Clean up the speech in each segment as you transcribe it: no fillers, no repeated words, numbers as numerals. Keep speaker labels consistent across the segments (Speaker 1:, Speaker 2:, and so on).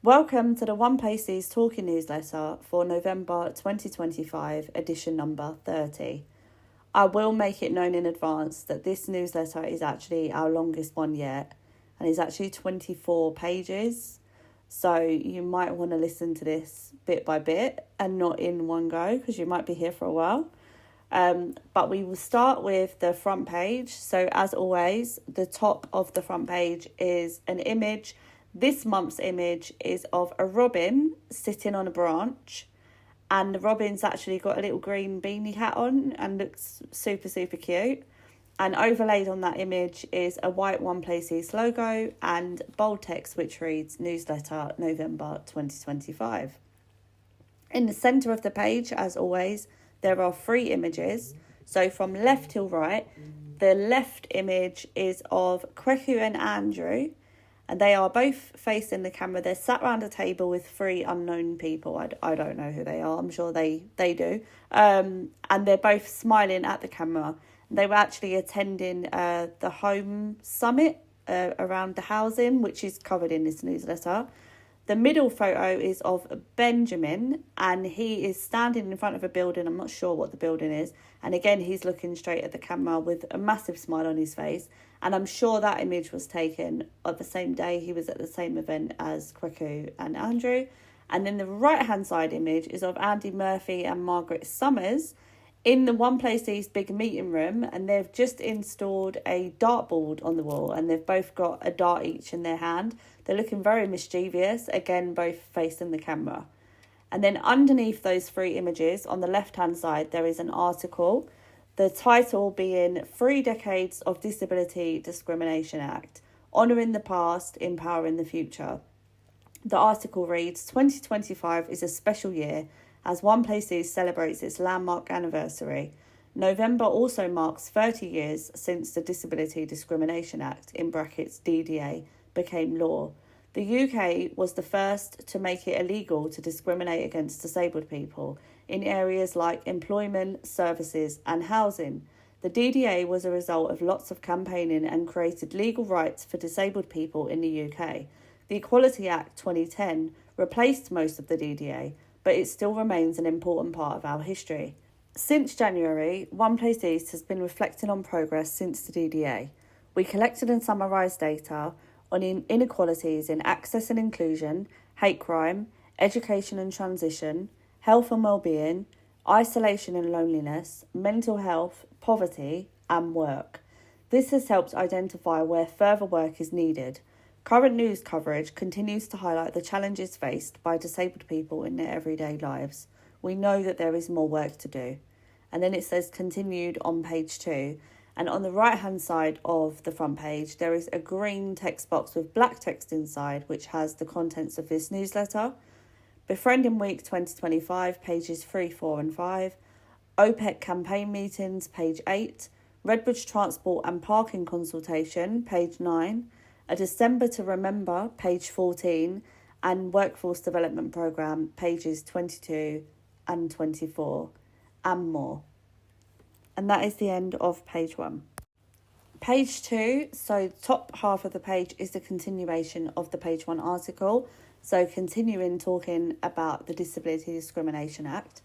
Speaker 1: Welcome to the One Places Talking newsletter for November 2025, edition number 30. I will make it known in advance that this newsletter is actually our longest one yet, and is actually 24 pages. So you might want to listen to this bit by bit and not in one go, because you might be here for a while. But we will start with the front page. So as always, the top of the front page is an image. This month's image is of a robin sitting on a branch, and the robin's actually got a little green beanie hat on and looks super, super cute. And overlaid on that image is a white One Places logo and bold text which reads Newsletter November 2025. In the centre of the page, as always, there are 3 images. So from left till right, the left image is of Kweku and Andrew, and they are both facing the camera. They're sat around a table with 3 unknown people. I don't know who they are. I'm sure they do. And they're both smiling at the camera. They were actually attending the home summit around the housing, which is covered in this newsletter. The middle photo is of Benjamin, and he is standing in front of a building. I'm not sure what the building is. And again, he's looking straight at the camera with a massive smile on his face. And I'm sure that image was taken on the same day he was at the same event as Kweku and Andrew. And then the right-hand side image is of Andy Murphy and Margaret Summers in the One Places big meeting room, and they've just installed a dartboard on the wall, and they've both got a dart each in their hand. They're looking very mischievous, again, both facing the camera. And then underneath those 3 images, on the left-hand side, there is an article, the title being 3 Decades of Disability Discrimination Act, Honouring the Past, Empowering the Future. The article reads, 2025 is a special year as One Places celebrates its landmark anniversary. November also marks 30 years since the Disability Discrimination Act, in brackets DDA, became law. The UK was the first to make it illegal to discriminate against disabled people in areas like employment, services and housing. The DDA was a result of lots of campaigning and created legal rights for disabled people in the UK. The Equality Act 2010 replaced most of the DDA, but it still remains an important part of our history. Since January, One Places has been reflecting on progress since the DDA. We collected and summarised data on inequalities in access and inclusion, hate crime, education and transition, health and well-being, isolation and loneliness, mental health, poverty and work. This has helped identify where further work is needed. Current news coverage continues to highlight the challenges faced by disabled people in their everyday lives. We know that there is more work to do. And then it says continued on page 2. And on the right-hand side of the front page, there is a green text box with black text inside, which has the contents of this newsletter. Befriending Week 2025, pages 3, 4 and 5. OPEC campaign meetings, page 8. Redbridge Transport and Parking Consultation, page 9. A December to Remember, page 14, and Workforce Development Programme, pages 22 and 24, and more. And that is the end of page 1. Page 2, so top half of the page is the continuation of the page 1 article, so continuing talking about the Disability Discrimination Act.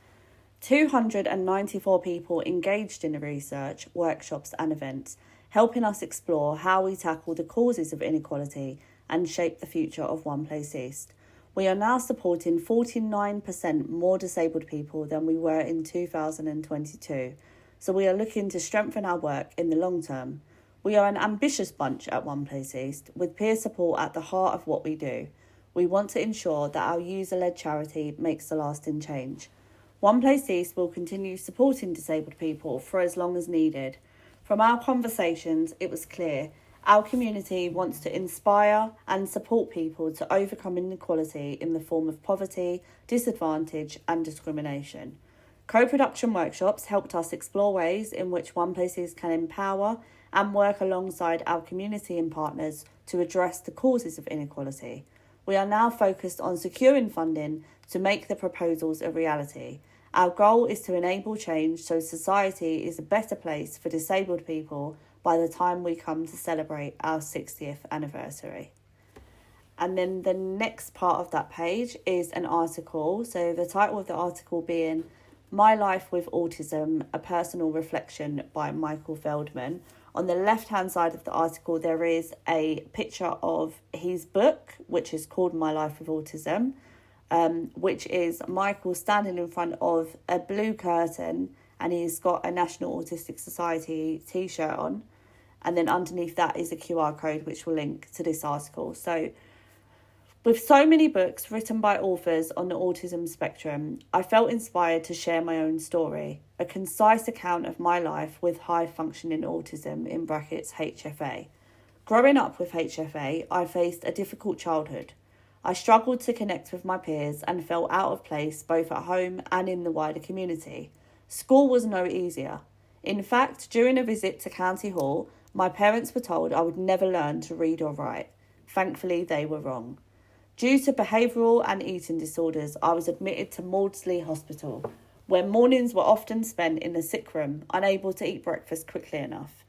Speaker 1: 294 people engaged in the research, workshops and events, helping us explore how we tackle the causes of inequality and shape the future of One Place East. We are now supporting 49% more disabled people than we were in 2022, so we are looking to strengthen our work in the long term. We are an ambitious bunch at One Place East, with peer support at the heart of what we do. We want to ensure that our user-led charity makes a lasting change. One Place East will continue supporting disabled people for as long as needed. From our conversations, it was clear our community wants to inspire and support people to overcome inequality in the form of poverty, disadvantage and discrimination. Co-production workshops helped us explore ways in which One Places can empower and work alongside our community and partners to address the causes of inequality. We are now focused on securing funding to make the proposals a reality. Our goal is to enable change so society is a better place for disabled people by the time we come to celebrate our 60th anniversary. And then the next part of that page is an article. So the title of the article being My Life with Autism, a Personal Reflection by Michael Feldman. On the left-hand side of the article, there is a picture of his book, which is called My Life with Autism, which is Michael standing in front of a blue curtain, and he's got a National Autistic Society t-shirt on. And then underneath that is a QR code, which will link to this article. So with so many books written by authors on the autism spectrum, I felt inspired to share my own story, a concise account of my life with high-functioning autism, in brackets HFA. Growing up with HFA, I faced a difficult childhood. I struggled to connect with my peers and felt out of place both at home and in the wider community. School was no easier. In fact, during a visit to County Hall, my parents were told I would never learn to read or write. Thankfully, they were wrong. Due to behavioural and eating disorders, I was admitted to Maudsley Hospital, where mornings were often spent in the sick room, unable to eat breakfast quickly enough.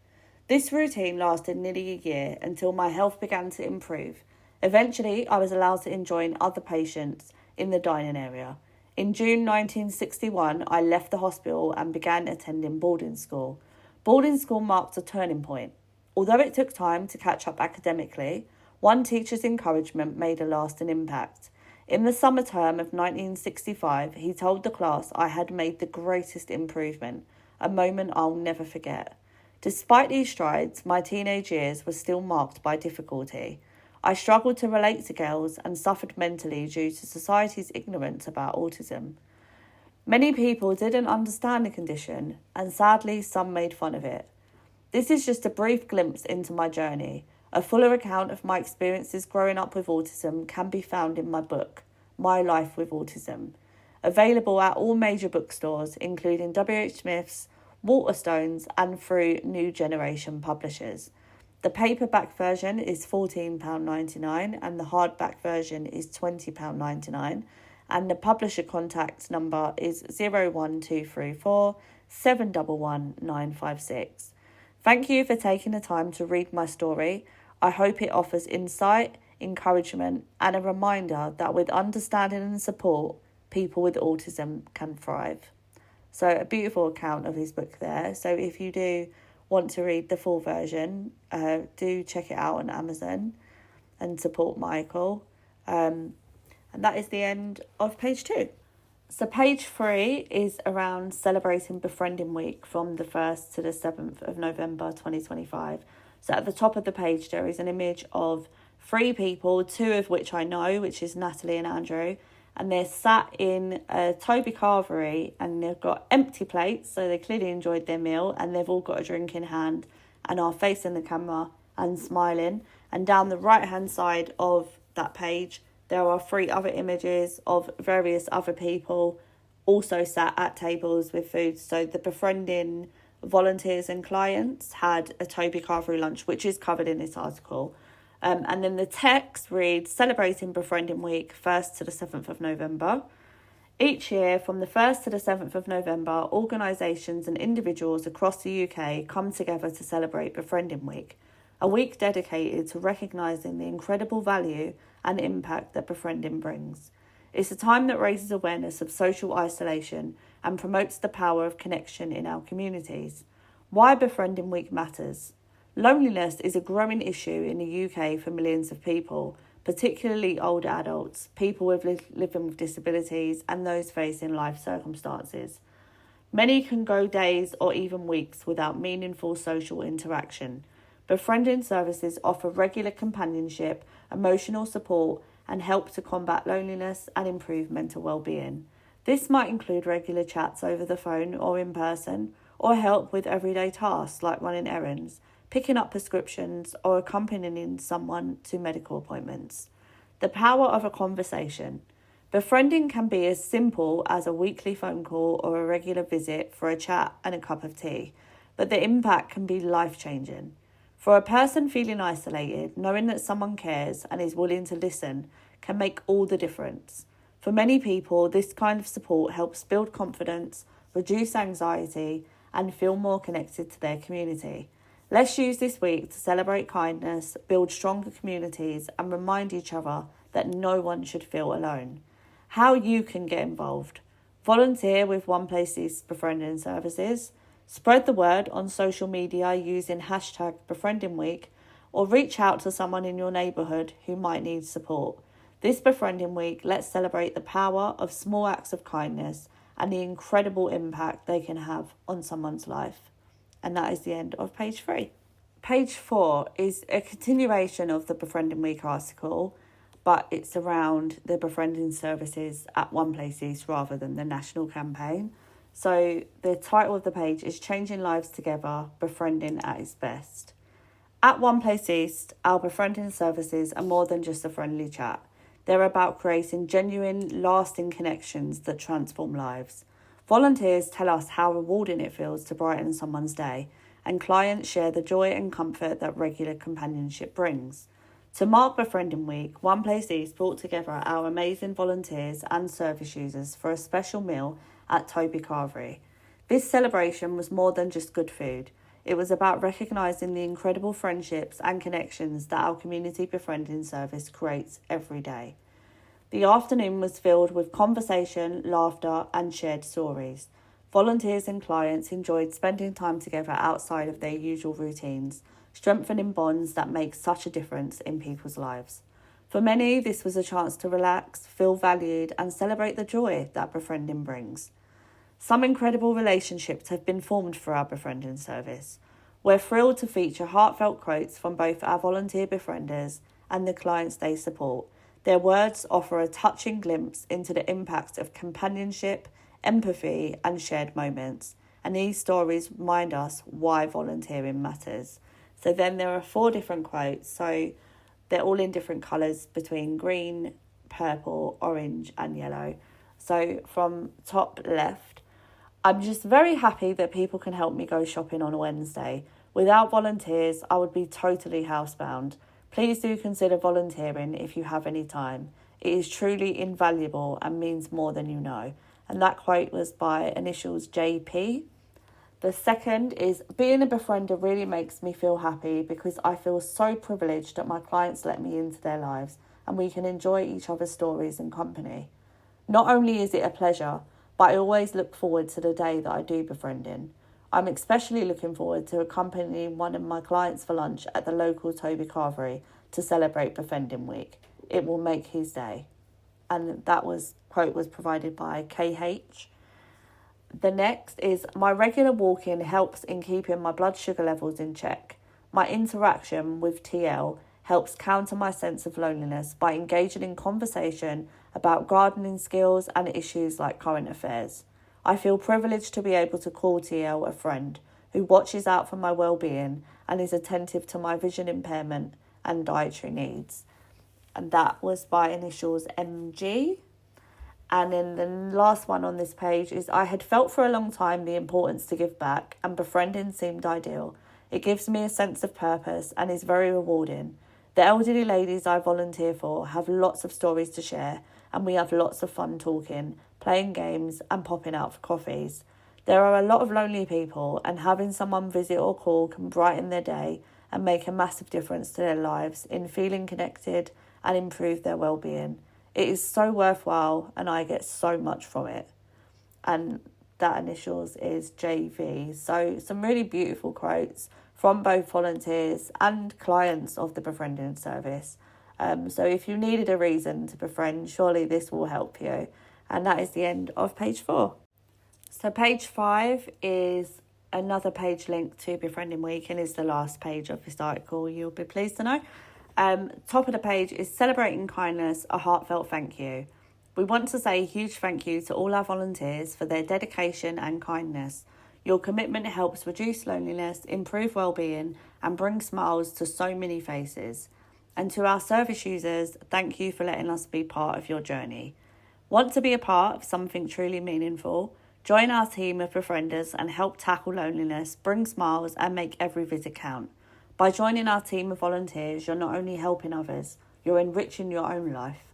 Speaker 1: This routine lasted nearly a year until my health began to improve. Eventually, I was allowed to join other patients in the dining area. In June 1961, I left the hospital and began attending boarding school. Boarding school marked a turning point. Although it took time to catch up academically, one teacher's encouragement made a lasting impact. In the summer term of 1965, he told the class I had made the greatest improvement, a moment I'll never forget. Despite these strides, my teenage years were still marked by difficulty. I struggled to relate to girls and suffered mentally due to society's ignorance about autism. Many people didn't understand the condition, and sadly, some made fun of it. This is just a brief glimpse into my journey. A fuller account of my experiences growing up with autism can be found in my book, My Life with Autism, available at all major bookstores, including W.H. Smith's, Waterstones, and through New Generation Publishers. The paperback version is £14.99 and the hardback version is £20.99, and the publisher contact number is 01234 711 956. Thank you for taking the time to read my story. I hope it offers insight, encouragement, and a reminder that with understanding and support, people with autism can thrive. So a beautiful account of his book there. So if you do want to read the full version, do check it out on Amazon and support Michael. And that is the end of page 2. So page 3 is around celebrating Befriending Week from the 1st to the 7th of November 2025. So at the top of the page, there is an image of 3 people, 2 of which I know, which is Natalie and Andrew. And they're sat in a Toby Carvery and they've got empty plates, so they clearly enjoyed their meal, and they've all got a drink in hand and are facing the camera and smiling. And down the right-hand side of that page, there are 3 other images of various other people also sat at tables with food. So the befriending volunteers and clients had a Toby Carvery lunch, which is covered in this article. And then the text reads, celebrating Befriending Week, 1st to the 7th of November. Each year, from the 1st to the 7th of November, organisations and individuals across the UK come together to celebrate Befriending Week, a week dedicated to recognising the incredible value and impact that befriending brings. It's a time that raises awareness of social isolation and promotes the power of connection in our communities. Why Befriending Week matters. Loneliness is a growing issue in the UK for millions of people, particularly older adults, people living with disabilities, and those facing life circumstances. Many can go days or even weeks without meaningful social interaction. Befriending services offer regular companionship, emotional support, and help to combat loneliness and improve mental well-being. This might include regular chats over the phone or in person, or help with everyday tasks like running errands, picking up prescriptions, or accompanying someone to medical appointments. The power of a conversation. Befriending can be as simple as a weekly phone call or a regular visit for a chat and a cup of tea, but the impact can be life-changing. For a person feeling isolated, knowing that someone cares and is willing to listen can make all the difference. For many people, this kind of support helps build confidence, reduce anxiety, and feel more connected to their community. Let's use this week to celebrate kindness, build stronger communities, and remind each other that no one should feel alone. How you can get involved. Volunteer with One Place East Befriending Services. Spread the word on social media using hashtag Befriending Week, or reach out to someone in your neighbourhood who might need support. This Befriending Week, let's celebrate the power of small acts of kindness and the incredible impact they can have on someone's life. And that is the end of page 3. Page 4 is a continuation of the Befriending Week article, but it's around the befriending services at One Place East rather than the national campaign. So the title of the page is Changing Lives Together, Befriending at its Best. At One Place East, our befriending services are more than just a friendly chat. They're about creating genuine, lasting connections that transform lives. Volunteers tell us how rewarding it feels to brighten someone's day, and clients share the joy and comfort that regular companionship brings. To mark Befriending Week, One Place East brought together our amazing volunteers and service users for a special meal at Toby Carvery. This celebration was more than just good food. It was about recognising the incredible friendships and connections that our community befriending service creates every day. The afternoon was filled with conversation, laughter, and shared stories. Volunteers and clients enjoyed spending time together outside of their usual routines, strengthening bonds that make such a difference in people's lives. For many, this was a chance to relax, feel valued, and celebrate the joy that befriending brings. Some incredible relationships have been formed for our befriending service. We're thrilled to feature heartfelt quotes from both our volunteer befrienders and the clients they support. Their words offer a touching glimpse into the impact of companionship, empathy, and shared moments. And these stories remind us why volunteering matters. So then there are 4 different quotes. So they're all in different colours between green, purple, orange, and yellow. So from top left, I'm just very happy that people can help me go shopping on a Wednesday. Without volunteers, I would be totally housebound. Please do consider volunteering if you have any time. It is truly invaluable and means more than you know. And that quote was by initials JP. The second is, being a befriender really makes me feel happy because I feel so privileged that my clients let me into their lives and we can enjoy each other's stories and company. Not only is it a pleasure, but I always look forward to the day that I do befriending. I'm especially looking forward to accompanying one of my clients for lunch at the local Toby Carvery to celebrate Befriending Week. It will make his day. And that quote was provided by KH. The next is, my regular walking helps in keeping my blood sugar levels in check. My interaction with TL helps counter my sense of loneliness by engaging in conversation about gardening skills and issues like current affairs. I feel privileged to be able to call TL a friend who watches out for my well-being and is attentive to my vision impairment and dietary needs. And that was by initials MG. And then the last one on this page is, I had felt for a long time the importance to give back, and befriending seemed ideal. It gives me a sense of purpose and is very rewarding. The elderly ladies I volunteer for have lots of stories to share, and we have lots of fun talking, playing games, and popping out for coffees. There are a lot of lonely people, and having someone visit or call can brighten their day and make a massive difference to their lives in feeling connected and improve their well-being. It is so worthwhile, and I get so much from it. And that initials is JV. So some really beautiful quotes from both volunteers and clients of the befriending service. So if you needed a reason to befriend, surely this will help you. And that is the end of page 4. So page 5 is another page linked to Befriending Week and is the last page of this article, you'll be pleased to know. Top of the page is Celebrating Kindness, a heartfelt thank you. We want to say a huge thank you to all our volunteers for their dedication and kindness. Your commitment helps reduce loneliness, improve well-being, and bring smiles to so many faces. And to our service users, thank you for letting us be part of your journey. Want to be a part of something truly meaningful? Join our team of befrienders and help tackle loneliness, bring smiles, and make every visit count. By joining our team of volunteers, you're not only helping others, you're enriching your own life.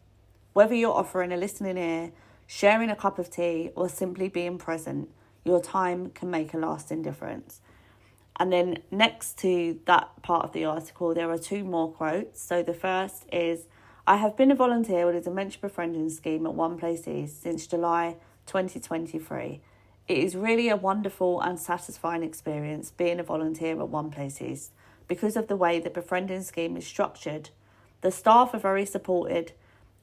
Speaker 1: Whether you're offering a listening ear, sharing a cup of tea, or simply being present, your time can make a lasting difference. And then next to that part of the article, there are 2 more quotes. So the first is, I have been a volunteer with a dementia befriending scheme at One Place East since July 2023. It is really a wonderful and satisfying experience being a volunteer at One Place East because of the way the befriending scheme is structured. The staff are very supported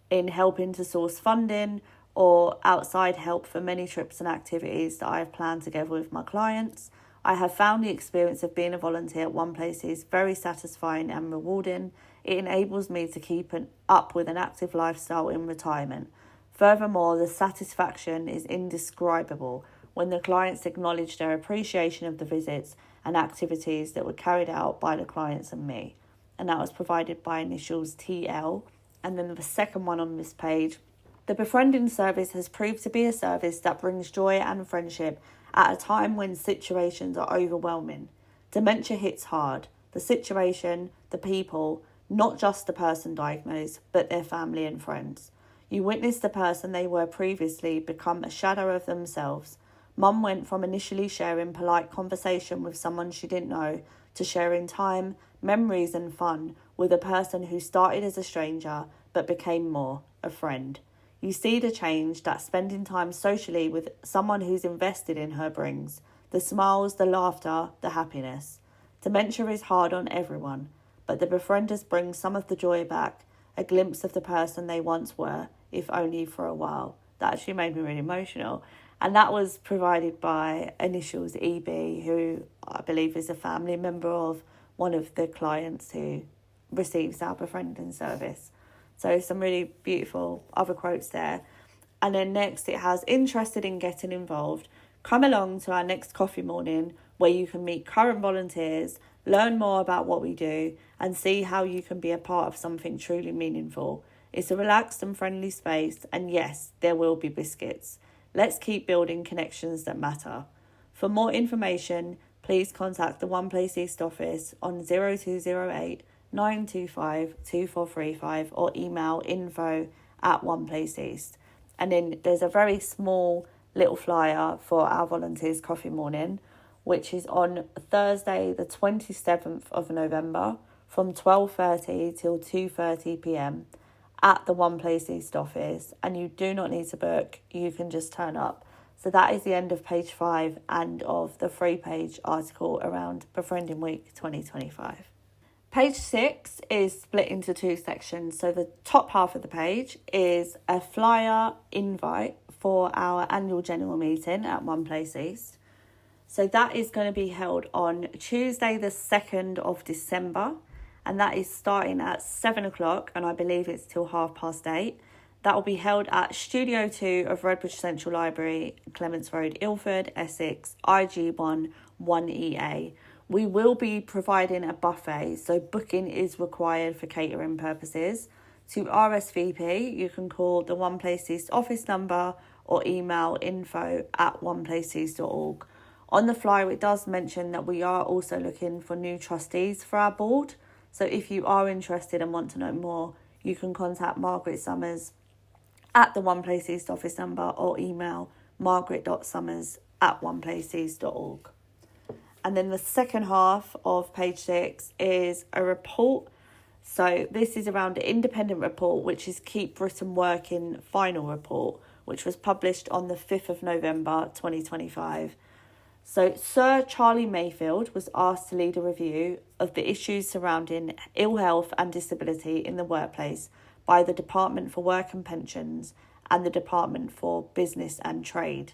Speaker 1: in helping to source funding or outside help for many trips and activities that I have planned together with my clients. I have found the experience of being a volunteer at One Place is very satisfying and rewarding. It enables me to keep up with an active lifestyle in retirement. Furthermore, the satisfaction is indescribable when the clients acknowledge their appreciation of the visits and activities that were carried out by the clients and me. And that was provided by initials TL. And then the second one on this page, the befriending service has proved to be a service that brings joy and friendship at a time when situations are overwhelming. Dementia hits hard. The situation, the people, not just the person diagnosed, but their family and friends. You witness the person they were previously become a shadow of themselves. Mum went from initially sharing polite conversation with someone she didn't know to sharing time, memories and fun with a person who started as a stranger but became more a friend. You see the change that spending time socially with someone who's invested in her brings. The smiles, the laughter, the happiness. Dementia is hard on everyone, but the befrienders bring some of the joy back, a glimpse of the person they once were, if only for a while. That actually made me really emotional. And that was provided by initials EB, who I believe is a family member of one of the clients who receives our befriending service. So some really beautiful other quotes there. And then next it has, interested in getting involved, come along to our next coffee morning where you can meet current volunteers, learn more about what we do and see how you can be a part of something truly meaningful. It's a relaxed and friendly space, and yes, there will be biscuits. Let's keep building connections that matter. For more information, please contact the One Place East office on 0208 925 2435 or email info@oneplaceeast. And then there's a very small little flyer for our volunteers coffee morning, which is on Thursday the 27th of November from 12:30 till 2:30 p.m. at the One Place East office, and you do not need to book, you can just turn up. So that is the end of page 5 and of the 3-page article around Befriending Week 2025. Page 6 is split into 2 sections. So the top half of the page is a flyer invite for our annual general meeting at One Place East. So that is going to be held on Tuesday the 2nd of December, and that is starting at 7 o'clock, and I believe it's till 8:30. That will be held at Studio 2 of Redbridge Central Library, Clements Road, Ilford, Essex, IG1 1EA. We will be providing a buffet, so booking is required for catering purposes. To RSVP, you can call the One Place East office number or email info@oneplaceeast.org. On the flyer, it does mention that we are also looking for new trustees for our board. So if you are interested and want to know more, you can contact Margaret Summers at the One Place East office number or email margaret.summers@oneplaceeast.org. And then the second half of page 6 is a report. So this is around an independent report, which is Keep Britain Working final report, which was published on the 5th of November 2025. So Sir Charlie Mayfield was asked to lead a review of the issues surrounding ill health and disability in the workplace by the Department for Work and Pensions and the Department for Business and Trade.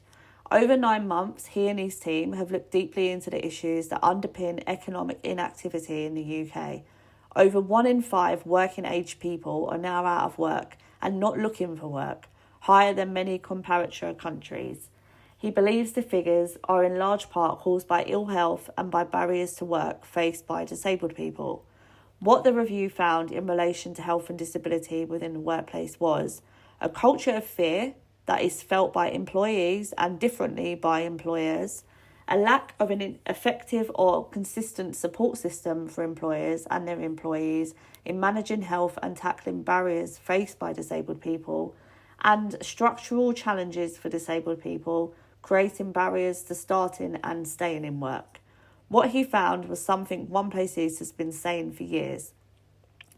Speaker 1: Over 9 months, he and his team have looked deeply into the issues that underpin economic inactivity in the UK. Over 1 in 5 working age people are now out of work and not looking for work, higher than many comparator countries. He believes the figures are in large part caused by ill health and by barriers to work faced by disabled people. What the review found in relation to health and disability within the workplace was a culture of fear that is felt by employees and differently by employers, a lack of an effective or consistent support system for employers and their employees in managing health and tackling barriers faced by disabled people, and structural challenges for disabled people, creating barriers to starting and staying in work. What he found was something One Place East has been saying for years.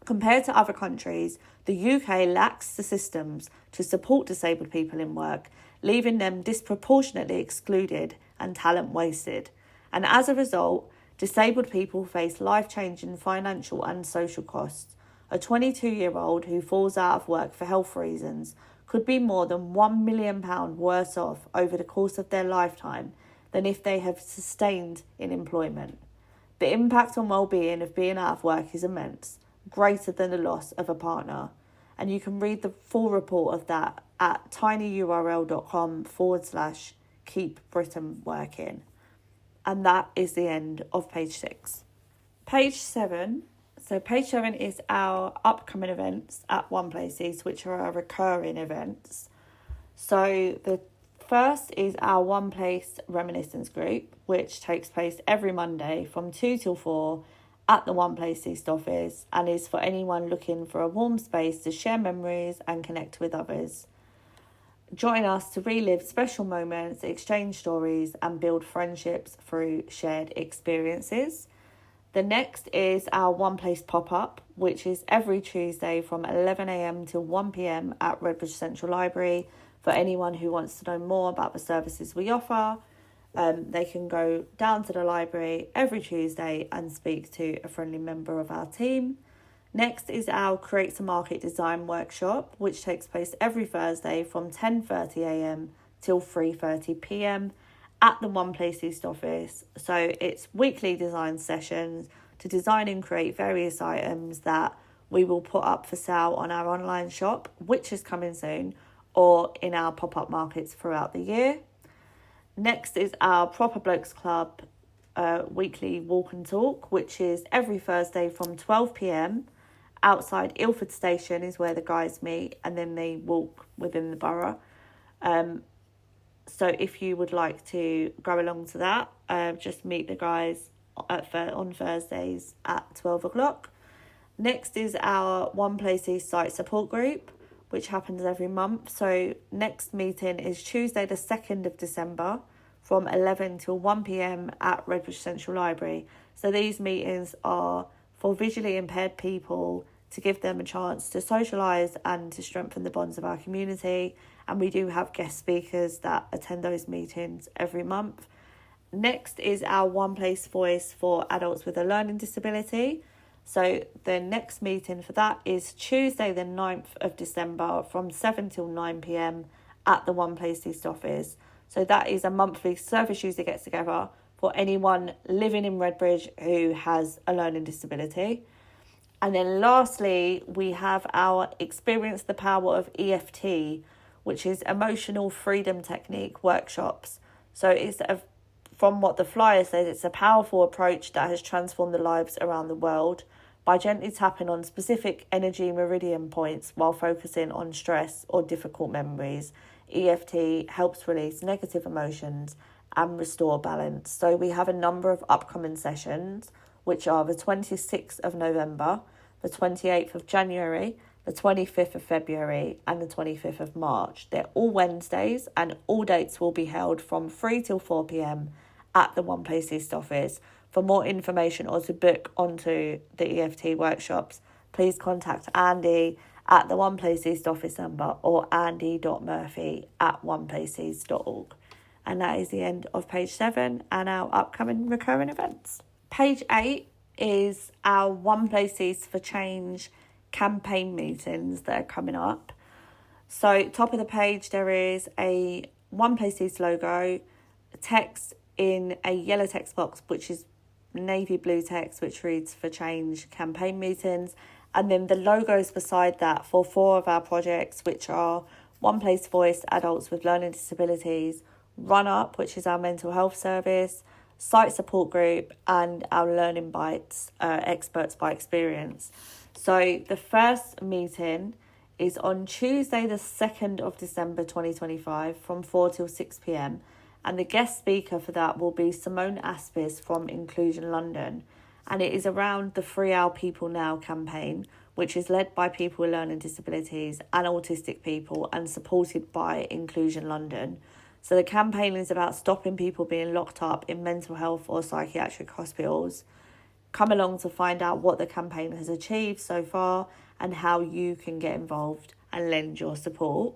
Speaker 1: Compared to other countries, the UK lacks the systems to support disabled people in work, leaving them disproportionately excluded and talent wasted. And as a result, disabled people face life-changing financial and social costs. A 22-year-old who falls out of work for health reasons could be more than £1 million worse off over the course of their lifetime than if they have sustained in employment. The impact on well-being of being out of work is immense, greater than the loss of a partner. And you can read the full report of that at tinyurl.com/keep Britain working. And that is the end of page 6. Page 7. So page 7 is our upcoming events at One Place East, which are our recurring events. So the first is our One Place Reminiscence group, which takes place every Monday from 2 till 4 at the One Place East office and is for anyone looking for a warm space to share memories and connect with others. Join us to relive special moments, exchange stories and build friendships through shared experiences. The next is our One Place pop-up, which is every Tuesday from 11 a.m. till 1 p.m. at Redbridge Central Library. For anyone who wants to know more about the services we offer, they can go down to the library every Tuesday and speak to a friendly member of our team. Next is our Create to Market Design workshop, which takes place every Thursday from 10:30 a.m. till 3:30 p.m. at the One Place East office. So it's weekly design sessions to design and create various items that we will put up for sale on our online shop, which is coming soon, or in our pop-up markets throughout the year. Next is our Proper Blokes Club weekly walk and talk, which is every Thursday from 12 p.m. outside Ilford Station is where the guys meet, and then they walk within the borough. So if you would like to go along to that, just meet the guys on Thursdays at 12 o'clock. Next is our One Place East site support group, which happens every month. So next meeting is Tuesday the 2nd of December from 11 till 1 p.m. at Redbridge Central Library. So these meetings are for visually impaired people to give them a chance to socialise and to strengthen the bonds of our community. And we do have guest speakers that attend those meetings every month. Next is our One Place Voice for adults with a learning disability. So the next meeting for that is Tuesday the 9th of December from 7 till 9 p.m. at the One Place East office. So that is a monthly service user gets together for anyone living in Redbridge who has a learning disability. And then lastly, we have our Experience the Power of EFT, which is Emotional Freedom Technique workshops. So from what the flyer says, it's a powerful approach that has transformed the lives around the world by gently tapping on specific energy meridian points while focusing on stress or difficult memories. EFT helps release negative emotions and restore balance. So we have a number of upcoming sessions, which are the 26th of November, the 28th of January, the 25th of February and the 25th of March. They're all Wednesdays and all dates will be held from 3 till 4 p.m. at the One Place East office. For more information or to book onto the EFT workshops, please contact Andy at the One Place East office number or andy.murphy@oneplaceeast.org. And that is the end of page 7 and our upcoming recurring events. Page 8 is our One Place East for Change campaign meetings that are coming up. So top of the page there is a One Place East logo, text in a yellow text box which is navy blue text which reads For Change campaign meetings, and then the logos beside that for 4 of our projects, which are One Place Voice adults with learning disabilities, Run Up, which is our mental health service, Site Support Group and our Learning Bites, Experts by Experience. So the first meeting is on Tuesday the 2nd of December 2025 from 4 till 6 p.m. and the guest speaker for that will be Simone Aspis from Inclusion London, and it is around the Free Our People Now campaign, which is led by people with learning disabilities and autistic people and supported by Inclusion London. So the campaign is about stopping people being locked up in mental health or psychiatric hospitals. Come along to find out what the campaign has achieved so far and how you can get involved and lend your support.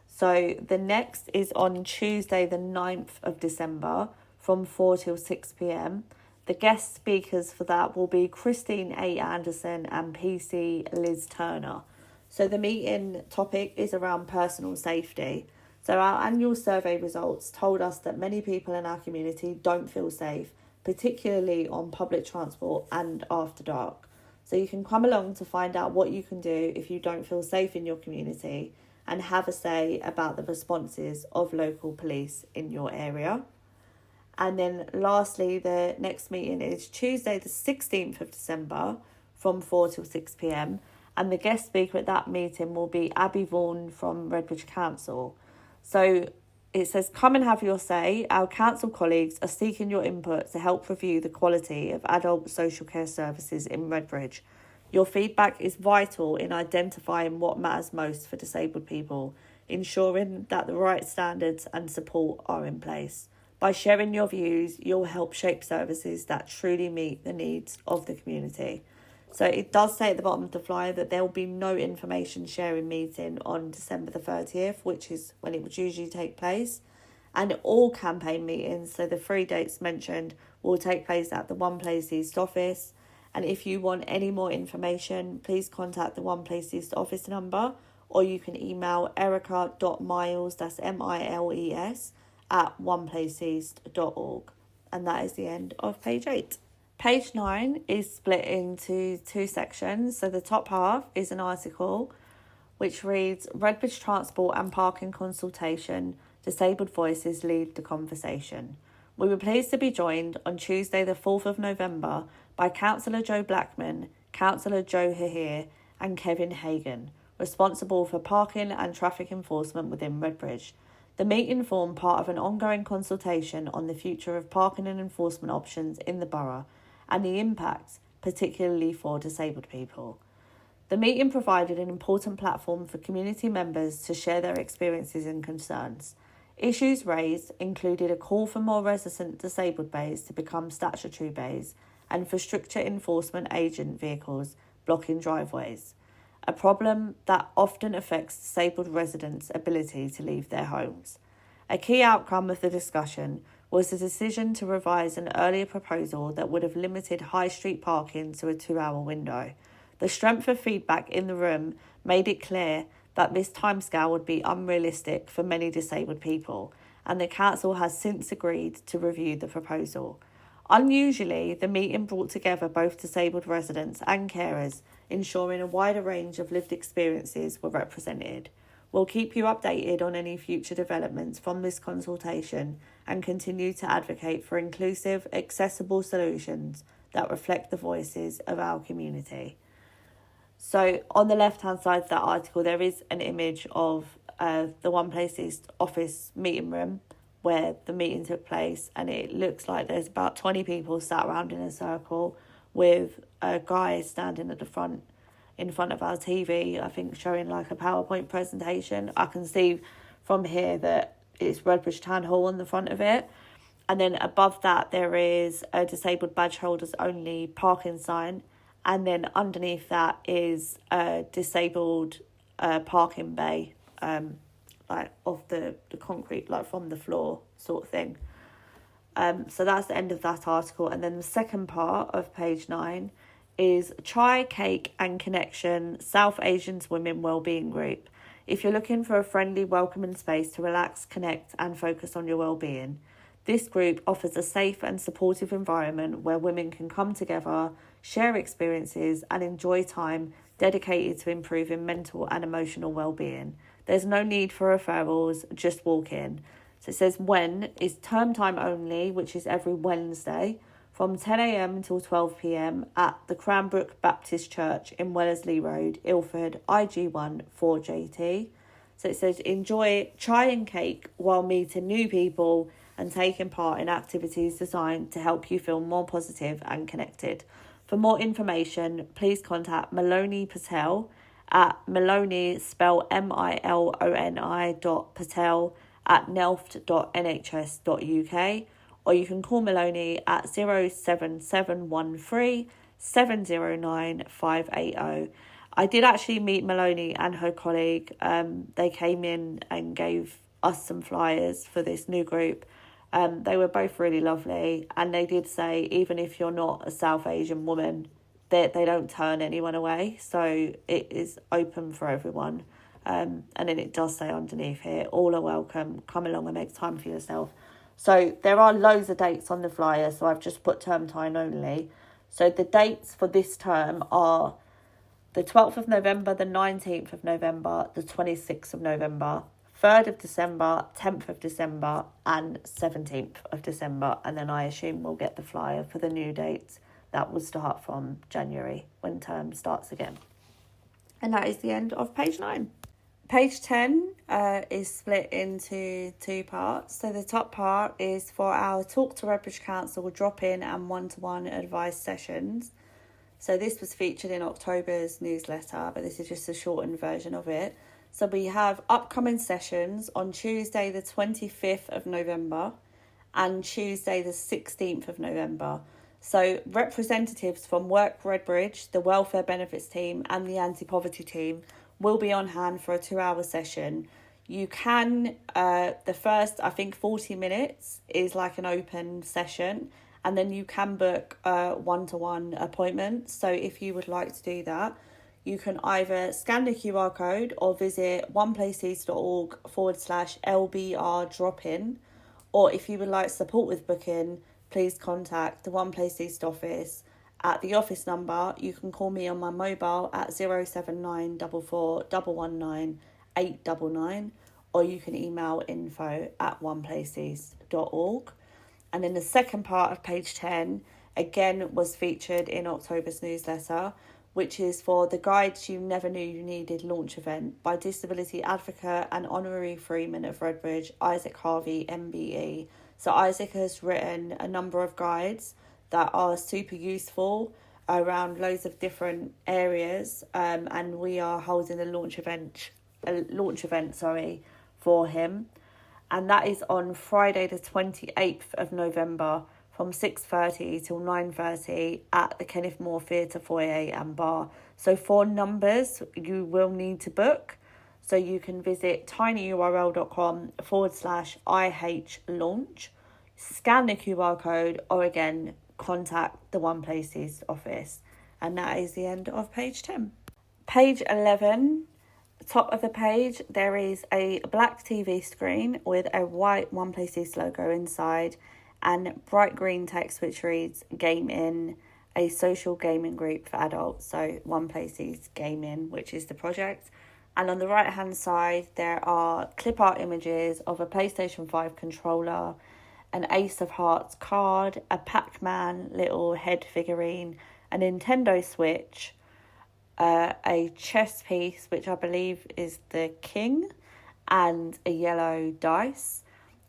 Speaker 1: So the next is on Tuesday the 9th of December from 4 till 6 p.m. The guest speakers for that will be Christine A. Anderson and PC Liz Turner. So the meeting topic is around personal safety. So our annual survey results told us that many people in our community don't feel safe, particularly on public transport and after dark. So you can come along to find out what you can do if you don't feel safe in your community and have a say about the responses of local police in your area. And then lastly, the next meeting is Tuesday the 16th of December from 4 till 6 p.m. And the guest speaker at that meeting will be Abby Vaughan from Redbridge Council. So it says, come and have your say. Our council colleagues are seeking your input to help review the quality of adult social care services in Redbridge. Your feedback is vital in identifying what matters most for disabled people, ensuring that the right standards and support are in place. By sharing your views, you'll help shape services that truly meet the needs of the community. So it does say at the bottom of the flyer that there will be no information sharing meeting on December the 30th, which is when it would usually take place. And all campaign meetings, so the 3 dates mentioned, will take place at the One Place East office. And if you want any more information, please contact the One Place East office number, or you can email erica.miles, that's MILES, at oneplaceeast.org. And that is the end of page 8. Page 9 is split into 2 sections. So the top half is an article which reads, Redbridge Transport and Parking Consultation, Disabled Voices Lead the Conversation. We were pleased to be joined on Tuesday the 4th of November by Councillor Joe Blackman, Councillor Joe Hahir and Kevin Hagan, responsible for parking and traffic enforcement within Redbridge. The meeting formed part of an ongoing consultation on the future of parking and enforcement options in the borough and the impacts, particularly for disabled people. The meeting provided an important platform for community members to share their experiences and concerns. Issues raised included a call for more resident disabled bays to become statutory bays and for stricter enforcement agent vehicles blocking driveways, a problem that often affects disabled residents' ability to leave their homes. A key outcome of the discussion was the decision to revise an earlier proposal that would have limited high street parking to a 2-hour window. The strength of feedback in the room made it clear that this timescale would be unrealistic for many disabled people, and the council has since agreed to review the proposal. Unusually, the meeting brought together both disabled residents and carers, ensuring a wider range of lived experiences were represented. We'll keep you updated on any future developments from this consultation and continue to advocate for inclusive, accessible solutions that reflect the voices of our community. So on the left-hand side of that article, there is an image of the One Place East office meeting room where the meeting took place, and it looks like there's about 20 people sat around in a circle with a guy standing at the front in front of our TV, I think showing like a PowerPoint presentation. I can see from here that it's Redbridge Town Hall on the front of it. And then above that, there is a disabled badge holders only parking sign. And then underneath that is a disabled parking bay, like off the concrete, like from the floor sort of thing. So that's the end of that article. And then the second part of page 9 is Chai, Cake and Connection, South Asians Women Wellbeing Group. If you're looking for a friendly, welcoming space to relax, connect and focus on your well-being, this group offers a safe and supportive environment where women can come together, share experiences and enjoy time dedicated to improving mental and emotional well-being. There's no need for referrals, just walk in. So it says when is term time only, which is every Wednesday, from 10 a.m. until 12 p.m. at the Cranbrook Baptist Church in Wellesley Road, Ilford, IG1 4JT. So it says enjoy chai and cake while meeting new people and taking part in activities designed to help you feel more positive and connected. For more information, please contact Maloney Patel at Maloney, spell Miloni, Patel at nelft.nhs.uk, or you can call Maloney at 07713 709 580. I did actually meet Maloney and her colleague. They came in and gave us some flyers for this new group. They were both really lovely, and they did say even if you're not a South Asian woman, they don't turn anyone away, so it is open for everyone. And then it does say underneath here, all are welcome, come along and make time for yourself. So there are loads of dates on the flyer, so I've just put term time only. So the dates for this term are the 12th of November, the 19th of November, the 26th of November, 3rd of December, 10th of December, and 17th of December. And then I assume we'll get the flyer for the new dates that will start from January when term starts again. And that is the end of page 9. Page 10 is split into 2 parts. So the top part is for our Talk to Redbridge Council drop-in and one-to-one advice sessions. So this was featured in October's newsletter, but this is just a shortened version of it. So we have upcoming sessions on Tuesday the 25th of November and Tuesday the 16th of November. So representatives from Work Redbridge, the Welfare Benefits team and the Anti-Poverty team will be on hand for a 2-hour session. You can, the first, I think 40 minutes is like an open session, and then you can book one-to-one appointments. So if you would like to do that, you can either scan the QR code or visit oneplaceeast.org/LBR drop-in. Or if you would like support with booking, please contact the One Place East office at the office number. You can call me on my mobile at 07944 119 899, or you can email info@oneplaceeast.org. And then the second part of page 10, again, was featured in October's newsletter, which is for the Guides You Never Knew You Needed launch event by disability advocate and honorary freeman of Redbridge, Isaac Harvey, MBE. So Isaac has written a number of guides that are super useful around loads of different areas, and we are holding a launch event for him, and that is on Friday the 28th of November from 6:30 till 9:30 at the Kenneth Moore Theatre Foyer and Bar. So for numbers, you will need to book. So you can visit tinyurl.com/IH launch, scan the QR code, or again, contact the One Place East office. And that is the end of page 10. Page 11, top of the page, there is a black TV screen with a white One Place East logo inside and bright green text which reads Game In, a social gaming group for adults. So One Place East Gaming, which is the project. And on the right hand side there are clip art images of a PlayStation 5 controller, an Ace of Hearts card, a Pac-Man little head figurine, a Nintendo Switch, a chess piece which I believe is the king, and a yellow dice.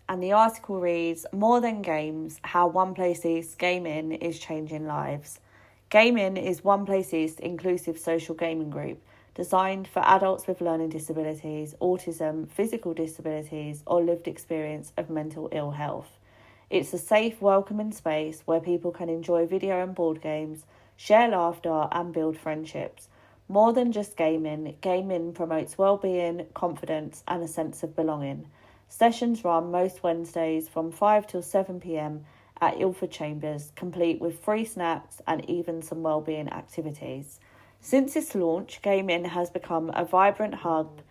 Speaker 1: And the article reads, More Than Games, How One Place East Gaming is Changing Lives. Gaming is One Place East inclusive social gaming group designed for adults with learning disabilities, autism, physical disabilities, or lived experience of mental ill health. It's a safe, welcoming space where people can enjoy video and board games, share laughter, and build friendships. More than just gaming, gaming promotes well-being, confidence, and a sense of belonging. Sessions run most Wednesdays from 5 till 7 p.m. at Ilford Chambers, complete with free snacks and even some wellbeing activities. Since its launch, gaming has become a vibrant hub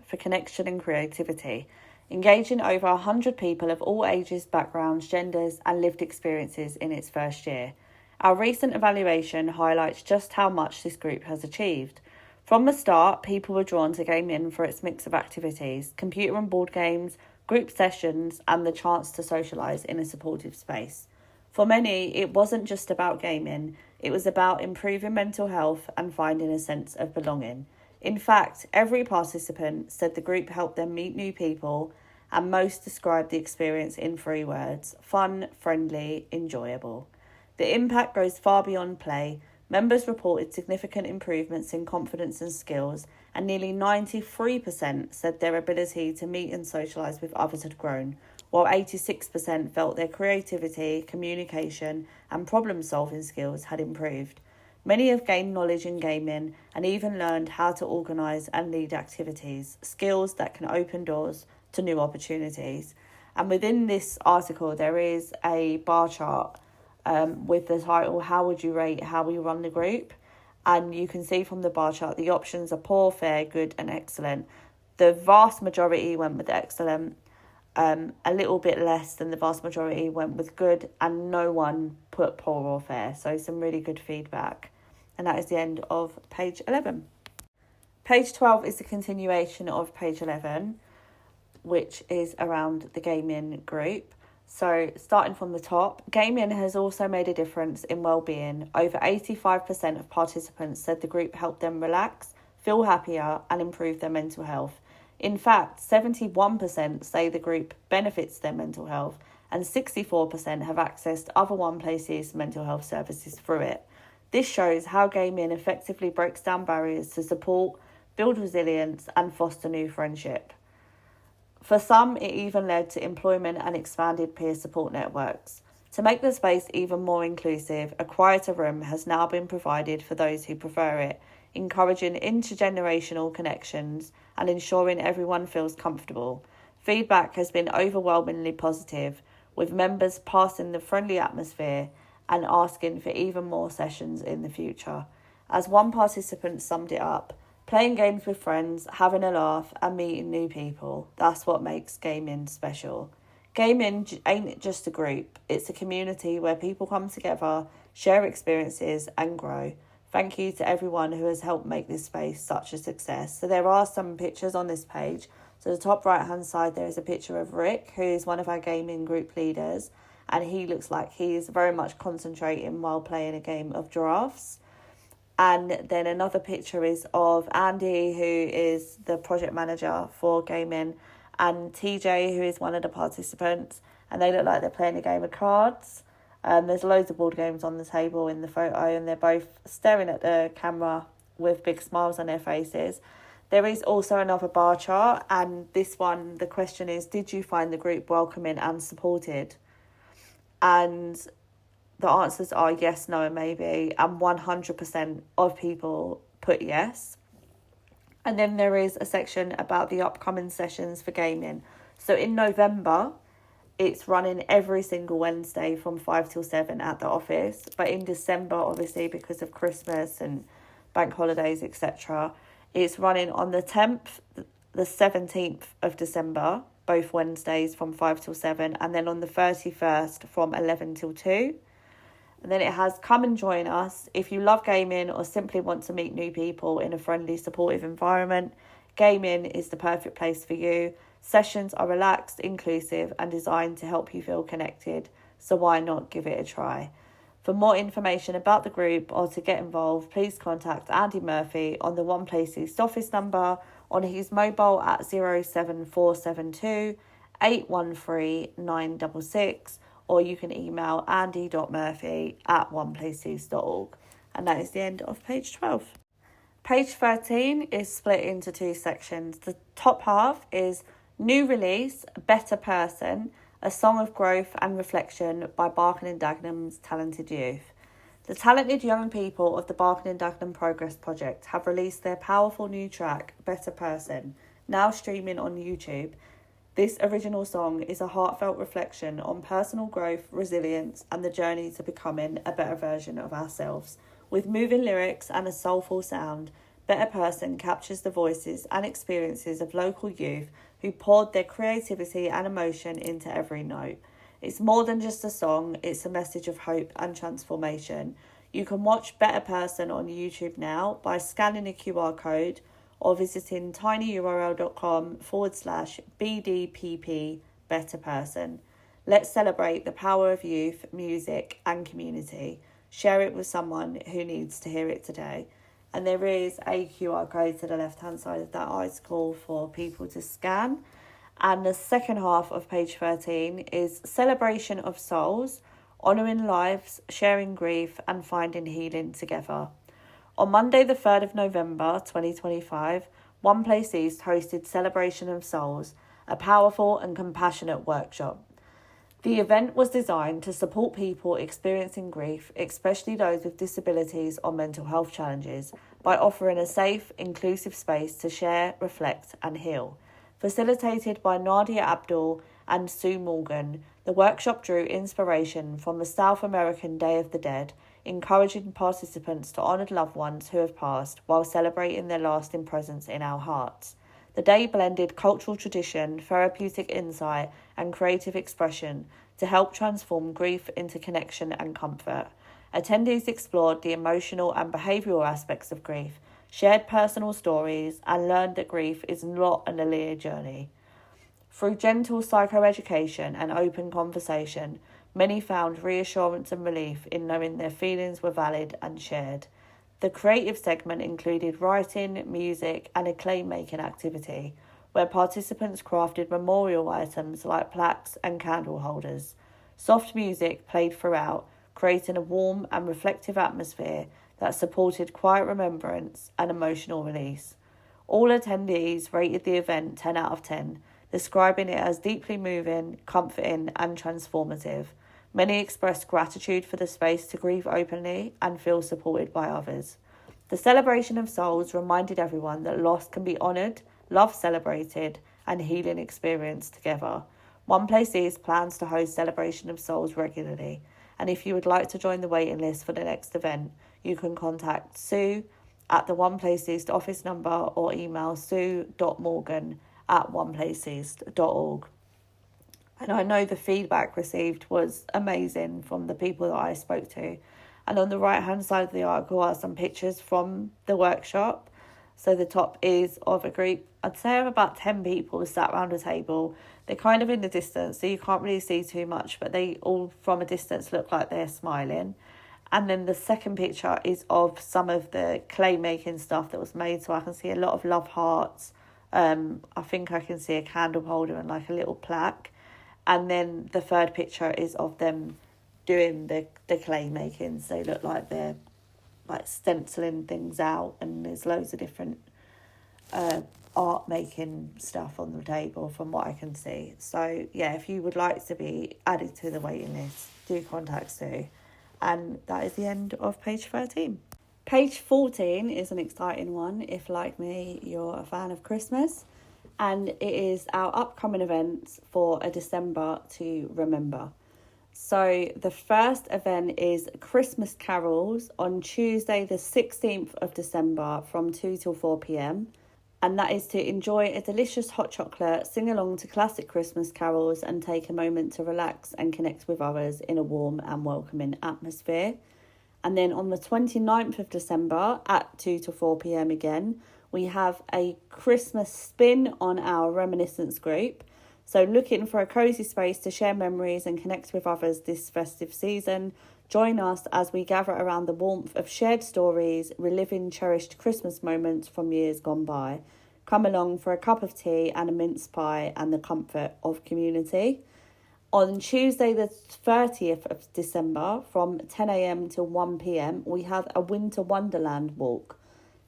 Speaker 1: for connection and creativity, engaging over 100 people of all ages, backgrounds, genders, and lived experiences in its first year. Our recent evaluation highlights just how much this group has achieved. From the start, people were drawn to Game In for its mix of activities, computer and board games, group sessions, and the chance to socialise in a supportive space. For many, it wasn't just about gaming, it was about improving mental health and finding a sense of belonging. In fact, every participant said the group helped them meet new people, and most described the experience in 3 words: fun, friendly, enjoyable. The impact goes far beyond play. Members reported significant improvements in confidence and skills, and nearly 93% said their ability to meet and socialise with others had grown, while 86% felt their creativity, communication, and problem-solving skills had improved. Many have gained knowledge in gaming and even learned how to organise and lead activities, skills that can open doors to new opportunities. And within this article, there is a bar chart with the title, How Would You Rate How We Run the Group? And you can see from the bar chart, the options are poor, fair, good and excellent. The vast majority went with excellent. A little bit less than the vast majority went with good, and no one put poor or fair. So some really good feedback. And that is the end of page 11. Page 12 is the continuation of page 11, which is around the gaming group. So starting from the top, gaming has also made a difference in well-being. Over 85% of participants said the group helped them relax, feel happier and improve their mental health. In fact, 71% say the group benefits their mental health, and 64% have accessed other One Places mental health services through it. This shows how gaming effectively breaks down barriers to support, build resilience and foster new friendship. For some, it even led to employment and expanded peer support networks. To make the space even more inclusive, a quieter room has now been provided for those who prefer it, encouraging intergenerational connections and ensuring everyone feels comfortable. Feedback has been overwhelmingly positive, with members passing the friendly atmosphere and asking for even more sessions in the future. As one participant summed it up, playing games with friends, having a laugh and meeting new people, that's what makes gaming special. Gaming ain't just a group, it's a community where people come together, share experiences and grow. Thank you to everyone who has helped make this space such a success. So there are some pictures on this page. So the top right hand side there is a picture of Rick, who is one of our gaming group leaders, and he looks like he is very much concentrating while playing a game of giraffes. And then another picture is of Andy, who is the project manager for gaming, and TJ, who is one of the participants, and they look like they're playing a game of cards. There's loads of board games on the table in the photo, and they're both staring at the camera with big smiles on their faces. There is also another bar chart, and this one, the question is, did you find the group welcoming and supported? And the answers are yes, no, and maybe, and 100% of people put yes. And then there is a section about the upcoming sessions for gaming. So in November, it's running every single Wednesday from 5 till 7 at the office. But in December, obviously, because of Christmas and bank holidays, etc., it's running on the 10th, the 17th of December, both Wednesdays from 5 till 7, and then on the 31st from 11 till 2. And then it has come and join us. If you love gaming or simply want to meet new people in a friendly, supportive environment, gaming is the perfect place for you. Sessions are relaxed, inclusive and designed to help you feel connected. So why not give it a try? For more information about the group or to get involved, please contact Andy Murphy on the One Place East office number, on his mobile at 07472 813 966, or you can email andy.murphy@oneplaceeast.org. And that is the end of page 12. Page 13 is split into two sections. The top half is New Release, Better Person, a song of growth and reflection by Barking and Dagenham's talented youth. The talented young people of the Barking and Dagenham Progress Project have released their powerful new track, Better Person, now streaming on YouTube. This original song is a heartfelt reflection on personal growth, resilience, and the journey to becoming a better version of ourselves. With moving lyrics and a soulful sound, Better Person captures the voices and experiences of local youth who poured their creativity and emotion into every note. It's more than just a song, it's a message of hope and transformation. You can watch Better Person on YouTube now by scanning a QR code or visiting tinyurl.com/BDPP Better Person. Let's celebrate the power of youth, music and community. Share it with someone who needs to hear it today. And there is a QR code to the left-hand side of that article for people to scan. And the second half of page 13 is Celebration of Souls, honouring lives, sharing grief and finding healing together. On Monday the 3rd of November 2025, One Place East hosted Celebration of Souls, a powerful and compassionate workshop. The event was designed to support people experiencing grief, especially those with disabilities or mental health challenges, by offering a safe, inclusive space to share, reflect and heal. Facilitated by Nadia Abdul and Sue Morgan, the workshop drew inspiration from the South American Day of the Dead, encouraging participants to honour loved ones who have passed while celebrating their lasting presence in our hearts. The day blended cultural tradition, therapeutic insight and creative expression to help transform grief into connection and comfort. Attendees explored the emotional and behavioural aspects of grief, shared personal stories and learned that grief is not a linear journey. Through gentle psychoeducation and open conversation, many found reassurance and relief in knowing their feelings were valid and shared. The creative segment included writing, music and a clay-making activity, where participants crafted memorial items like plaques and candle holders. Soft music played throughout, creating a warm and reflective atmosphere that supported quiet remembrance and emotional release. All attendees rated the event 10 out of 10, describing it as deeply moving, comforting and transformative. Many expressed gratitude for the space to grieve openly and feel supported by others. The Celebration of Souls reminded everyone that loss can be honoured, love celebrated, and healing experienced together. One Place East plans to host Celebration of Souls regularly, and if you would like to join the waiting list for the next event, you can contact Sue at the One Place East office number or email sue.morgan@oneplaceeast.org. And I know the feedback received was amazing from the people that I spoke to. And on the right-hand side of the article are some pictures from the workshop. So the top is of a group, I'd say of about 10 people sat around a table. They're kind of in the distance, so you can't really see too much, but they all from a distance look like they're smiling. And then the second picture is of some of the clay making stuff that was made. So I can see a lot of love hearts. I think I can see a candle holder and like a little plaque. And then the third picture is of them doing the clay making. So they look like they're like stenciling things out, and there's loads of different art making stuff on the table from what I can see. So yeah, if you would like to be added to the waiting list, do contact Sue. And that is the end of page 13. Page 14 is an exciting one if, like me, you're a fan of Christmas. And it is our upcoming events for a December to remember. So the first event is Christmas Carols on Tuesday the 16th of December from 2 till 4 p.m. And that is to enjoy a delicious hot chocolate, sing along to classic Christmas carols and take a moment to relax and connect with others in a warm and welcoming atmosphere. And then on the 29th of December at 2 to 4 p.m. again, we have a Christmas spin on our reminiscence group. So looking for a cosy space to share memories and connect with others this festive season, join us as we gather around the warmth of shared stories, reliving cherished Christmas moments from years gone by. Come along for a cup of tea and a mince pie and the comfort of community. On Tuesday the 30th of December from 10 a.m. till 1 p.m, we have a Winter Wonderland walk.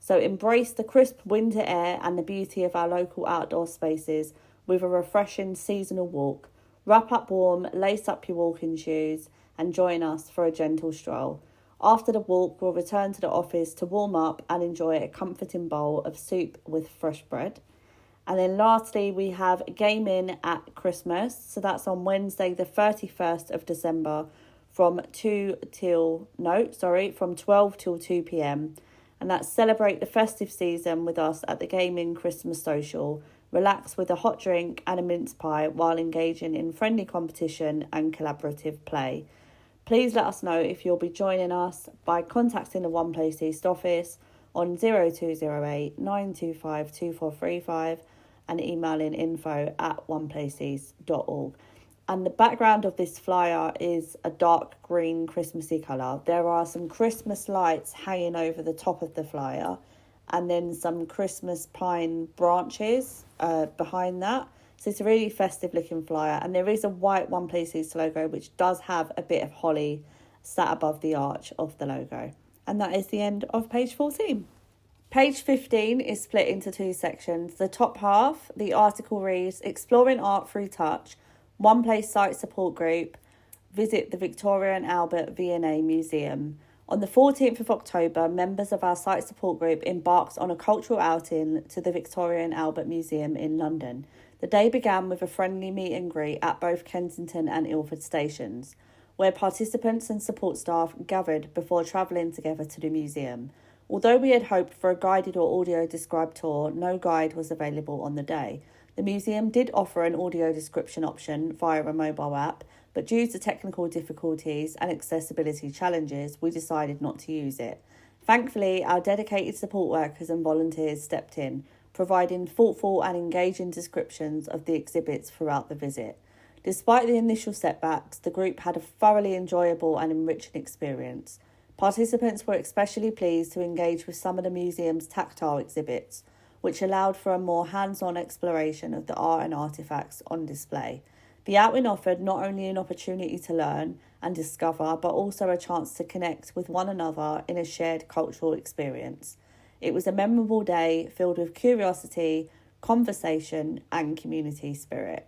Speaker 1: So embrace the crisp winter air and the beauty of our local outdoor spaces with a refreshing seasonal walk. Wrap up warm, lace up your walking shoes and join us for a gentle stroll. After the walk, we'll return to the office to warm up and enjoy a comforting bowl of soup with fresh bread. And then lastly, we have gaming at Christmas. So that's on Wednesday, the 31st of December from 12 till 2 p.m. And that's celebrate the festive season with us at the Gaming Christmas Social. Relax with a hot drink and a mince pie while engaging in friendly competition and collaborative play. Please let us know if you'll be joining us by contacting the One Place East office on 0208 925 2435 and emailing info@oneplaceeast.org. And the background of this flyer is a dark green Christmassy colour. There are some Christmas lights hanging over the top of the flyer and then some Christmas pine branches behind that. So it's a really festive looking flyer, and there is a white One Place East logo which does have a bit of holly sat above the arch of the logo. And that is the end of page 14. Page 15 is split into two sections. The top half, the article reads, Exploring Art Through Touch, One Place Site Support Group, visit the Victoria and Albert V&A Museum. On the 14th of October, members of our site support group embarked on a cultural outing to the Victoria and Albert Museum in London. The day began with a friendly meet and greet at both Kensington and Ilford stations, where participants and support staff gathered before travelling together to the museum. Although we had hoped for a guided or audio described tour, no guide was available on the day. The museum did offer an audio description option via a mobile app, but due to technical difficulties and accessibility challenges, we decided not to use it. Thankfully, our dedicated support workers and volunteers stepped in, providing thoughtful and engaging descriptions of the exhibits throughout the visit. Despite the initial setbacks, the group had a thoroughly enjoyable and enriching experience. Participants were especially pleased to engage with some of the museum's tactile exhibits, which allowed for a more hands-on exploration of the art and artefacts on display. The outing offered not only an opportunity to learn and discover, but also a chance to connect with one another in a shared cultural experience. It was a memorable day filled with curiosity, conversation, and community spirit.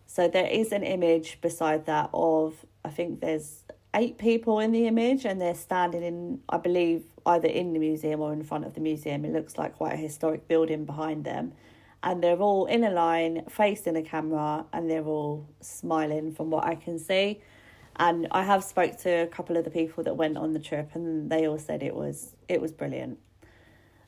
Speaker 1: So there is an image beside that of, I think there's 8 people in the image, and they're standing in, I believe, either in the museum or in front of the museum. It looks like quite a historic building behind them. And they're all in a line, facing a camera, and they're all smiling from what I can see. And I have spoke to a couple of the people that went on the trip, and they all said it was brilliant.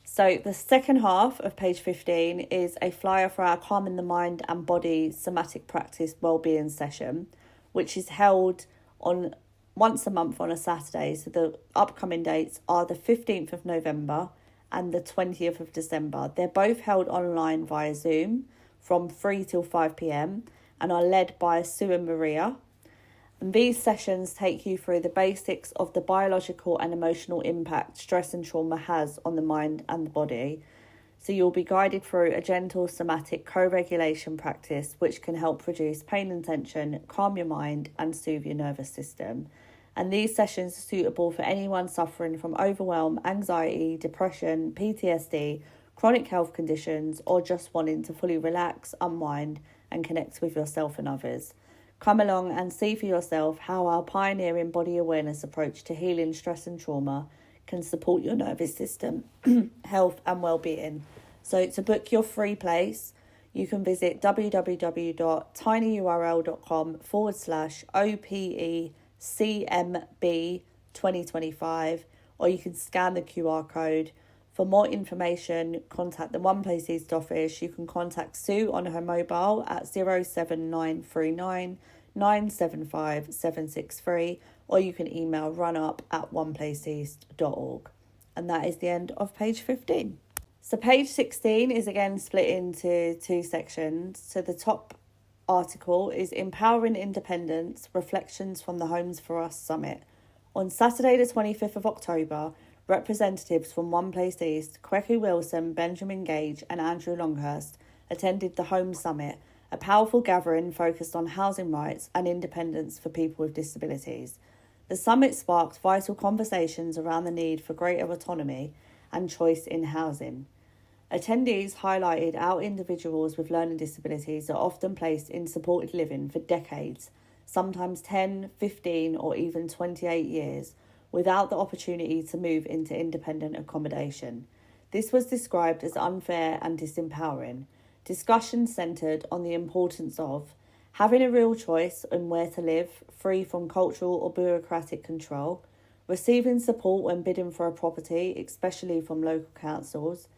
Speaker 1: So the second half of page 15 is a flyer for our Calming the Mind and Body Somatic Practice Wellbeing Session, which is held on once a month on a Saturday. So the upcoming dates are the 15th of November and the 20th of December. They're both held online via Zoom from 3 till 5 p.m. and are led by Sue and Maria. And these sessions take you through the basics of the biological and emotional impact stress and trauma has on the mind and the body. So you'll be guided through a gentle somatic co-regulation practice which can help reduce pain and tension, calm your mind and soothe your nervous system. And these sessions are suitable for anyone suffering from overwhelm, anxiety, depression, PTSD, chronic health conditions, or just wanting to fully relax, unwind and connect with yourself and others. Come along and see for yourself how our pioneering body awareness approach to healing stress and trauma can support your nervous system, health and well-being. So to book your free place, you can visit www.tinyurl.com/OPECMB 2025, or you can scan the QR code. For more information, contact the One Place East office. You can contact Sue on her mobile at 07939 975 763, or you can email runup@oneplaceeast.org. And that is the end of page 15. So page 16 is again split into two sections. So the top article is Empowering Independence, Reflections from the Homes for Us Summit. On Saturday the 25th of October, representatives from One Place East, Kweku Wilson, Benjamin Gage and Andrew Longhurst attended the Home Summit, a powerful gathering focused on housing rights and independence for people with disabilities. The summit sparked vital conversations around the need for greater autonomy and choice in housing. Attendees highlighted how individuals with learning disabilities are often placed in supported living for decades, sometimes 10, 15 or even 28 years, without the opportunity to move into independent accommodation. This was described as unfair and disempowering. Discussion centred on the importance of having a real choice in where to live, free from cultural or bureaucratic control, receiving support when bidding for a property, especially from local councils,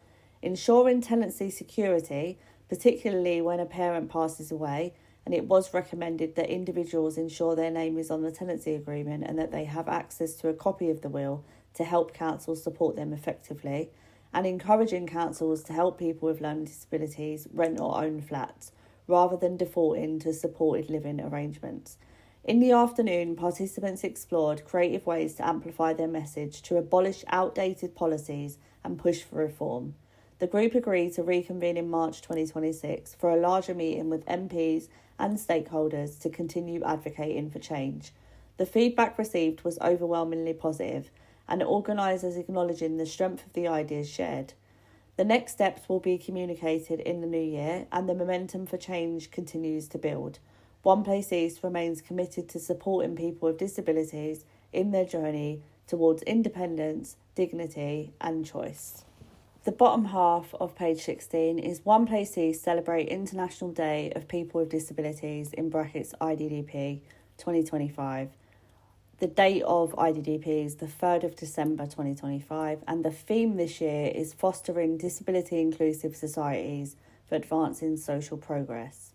Speaker 1: ensuring tenancy security, particularly when a parent passes away, and it was recommended that individuals ensure their name is on the tenancy agreement and that they have access to a copy of the will to help councils support them effectively, and encouraging councils to help people with learning disabilities rent or own flats, rather than defaulting to supported living arrangements. In the afternoon, participants explored creative ways to amplify their message to abolish outdated policies and push for reform. The group agreed to reconvene in March 2026 for a larger meeting with MPs and stakeholders to continue advocating for change. The feedback received was overwhelmingly positive, and organisers acknowledging the strength of the ideas shared. The next steps will be communicated in the new year, and the momentum for change continues to build. One Place East remains committed to supporting people with disabilities in their journey towards independence, dignity and choice. The bottom half of page 16 is One Place East celebrate International Day of People with Disabilities in brackets IDDP 2025. The date of IDDP is the 3rd of December 2025, and the theme this year is fostering disability inclusive societies for advancing social progress.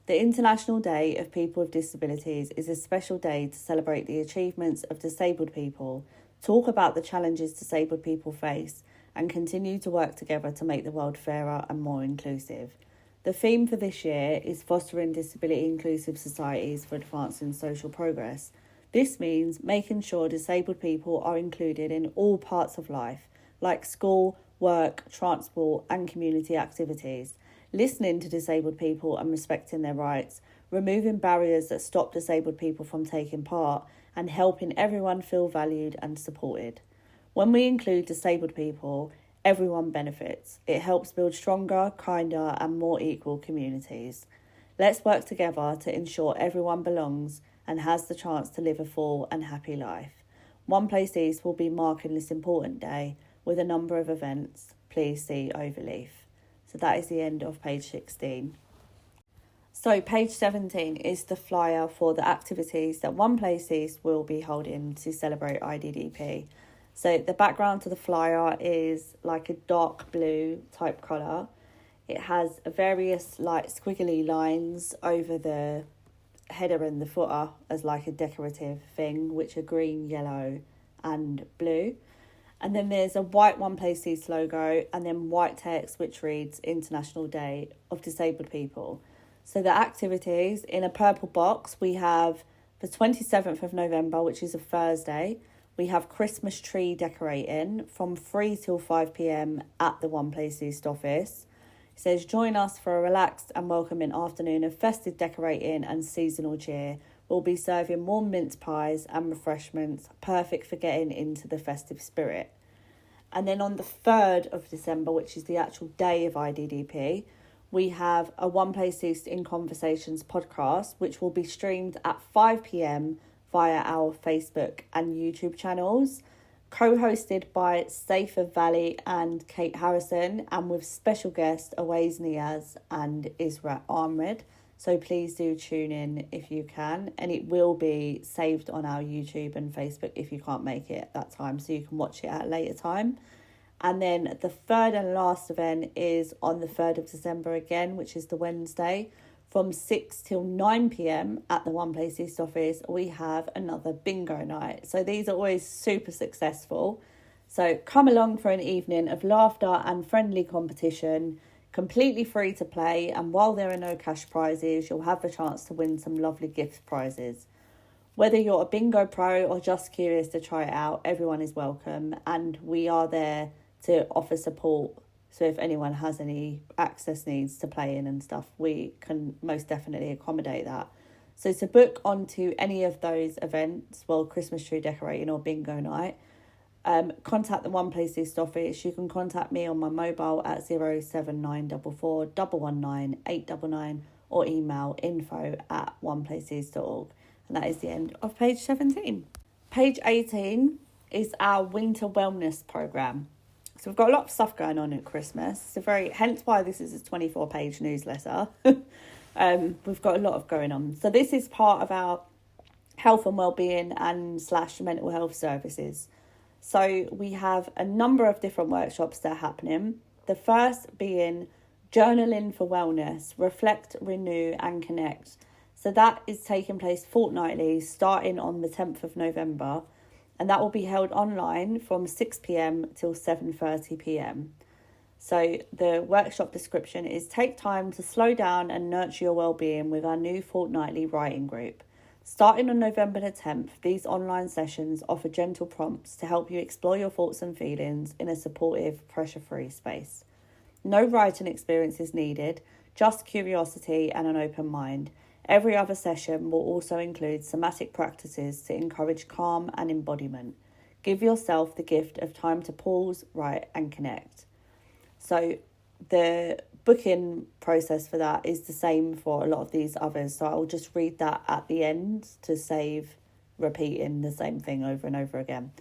Speaker 1: The International Day of People with Disabilities is a special day to celebrate the achievements of disabled people, talk about the challenges disabled people face, and continue to work together to make the world fairer and more inclusive. The theme for this year is fostering disability inclusive societies for advancing social progress. This means making sure disabled people are included in all parts of life, like school, work, transport and community activities, listening to disabled people and respecting their rights, removing barriers that stop disabled people from taking part, and helping everyone feel valued and supported. When we include disabled people, everyone benefits. It helps build stronger, kinder and more equal communities. Let's work together to ensure everyone belongs and has the chance to live a full and happy life. One Place East will be marking this important day with a number of events. Please see Overleaf. So that is the end of page 16. So page 17 is the flyer for the activities that One Place East will be holding to celebrate IDDP. So the background to the flyer is like a dark blue type colour. It has various like squiggly lines over the header and the footer as like a decorative thing, which are green, yellow and blue. And then there's a white One Place East logo and then white text which reads International Day of Disabled People. So the activities in a purple box, we have the 27th of November, which is a Thursday. We have Christmas tree decorating from 3 till 5 p.m. at the One Place East office. It says, join us for a relaxed and welcoming afternoon of festive decorating and seasonal cheer. We'll be serving warm mince pies and refreshments, perfect for getting into the festive spirit. And then on the 3rd of December, which is the actual day of IDDP, we have a One Place East in Conversations podcast, which will be streamed at 5 p.m. via our Facebook and YouTube channels, co-hosted by Safer Valley and Kate Harrison, and with special guests Awais Niaz and Isra Ahmed. So please do tune in if you can, and it will be saved on our YouTube and Facebook if you can't make it at that time, so you can watch it at a later time. And then the third and last event is on the 3rd of December again, which is the Wednesday. From 6 till 9 p.m. at the One Place East office, we have another bingo night. So these are always super successful. So come along for an evening of laughter and friendly competition, completely free to play. And while there are no cash prizes, you'll have the chance to win some lovely gift prizes. Whether you're a bingo pro or just curious to try it out, everyone is welcome. And we are there to offer support. So if anyone has any access needs to play in and stuff, we can most definitely accommodate that. So to book onto any of those events, well, Christmas tree decorating or bingo night, contact the One Place East office. You can contact me on my mobile at 07944 119 899 or email info@oneplaceeast.org. And that is the end of page 17. Page 18 is our winter wellness programme. So we've got a lot of stuff going on at Christmas. So hence why this is a 24-page newsletter. We've got a lot of going on. So this is part of our health and wellbeing and / mental health services. So we have a number of different workshops that are happening. The first being Journaling for Wellness, Reflect, Renew and Connect. So that is taking place fortnightly, starting on the 10th of November. And that will be held online from 6 p.m. till 7:30 p.m. So the workshop description is take time to slow down and nurture your well-being with our new fortnightly writing group. Starting on November the 10th, these online sessions offer gentle prompts to help you explore your thoughts and feelings in a supportive, pressure-free space. No writing experience is needed, just curiosity and an open mind. Every other session will also include somatic practices to encourage calm and embodiment. Give yourself the gift of time to pause, write, and connect. So the booking process for that is the same for a lot of these others. So I'll just read that at the end to save repeating the same thing over and over again.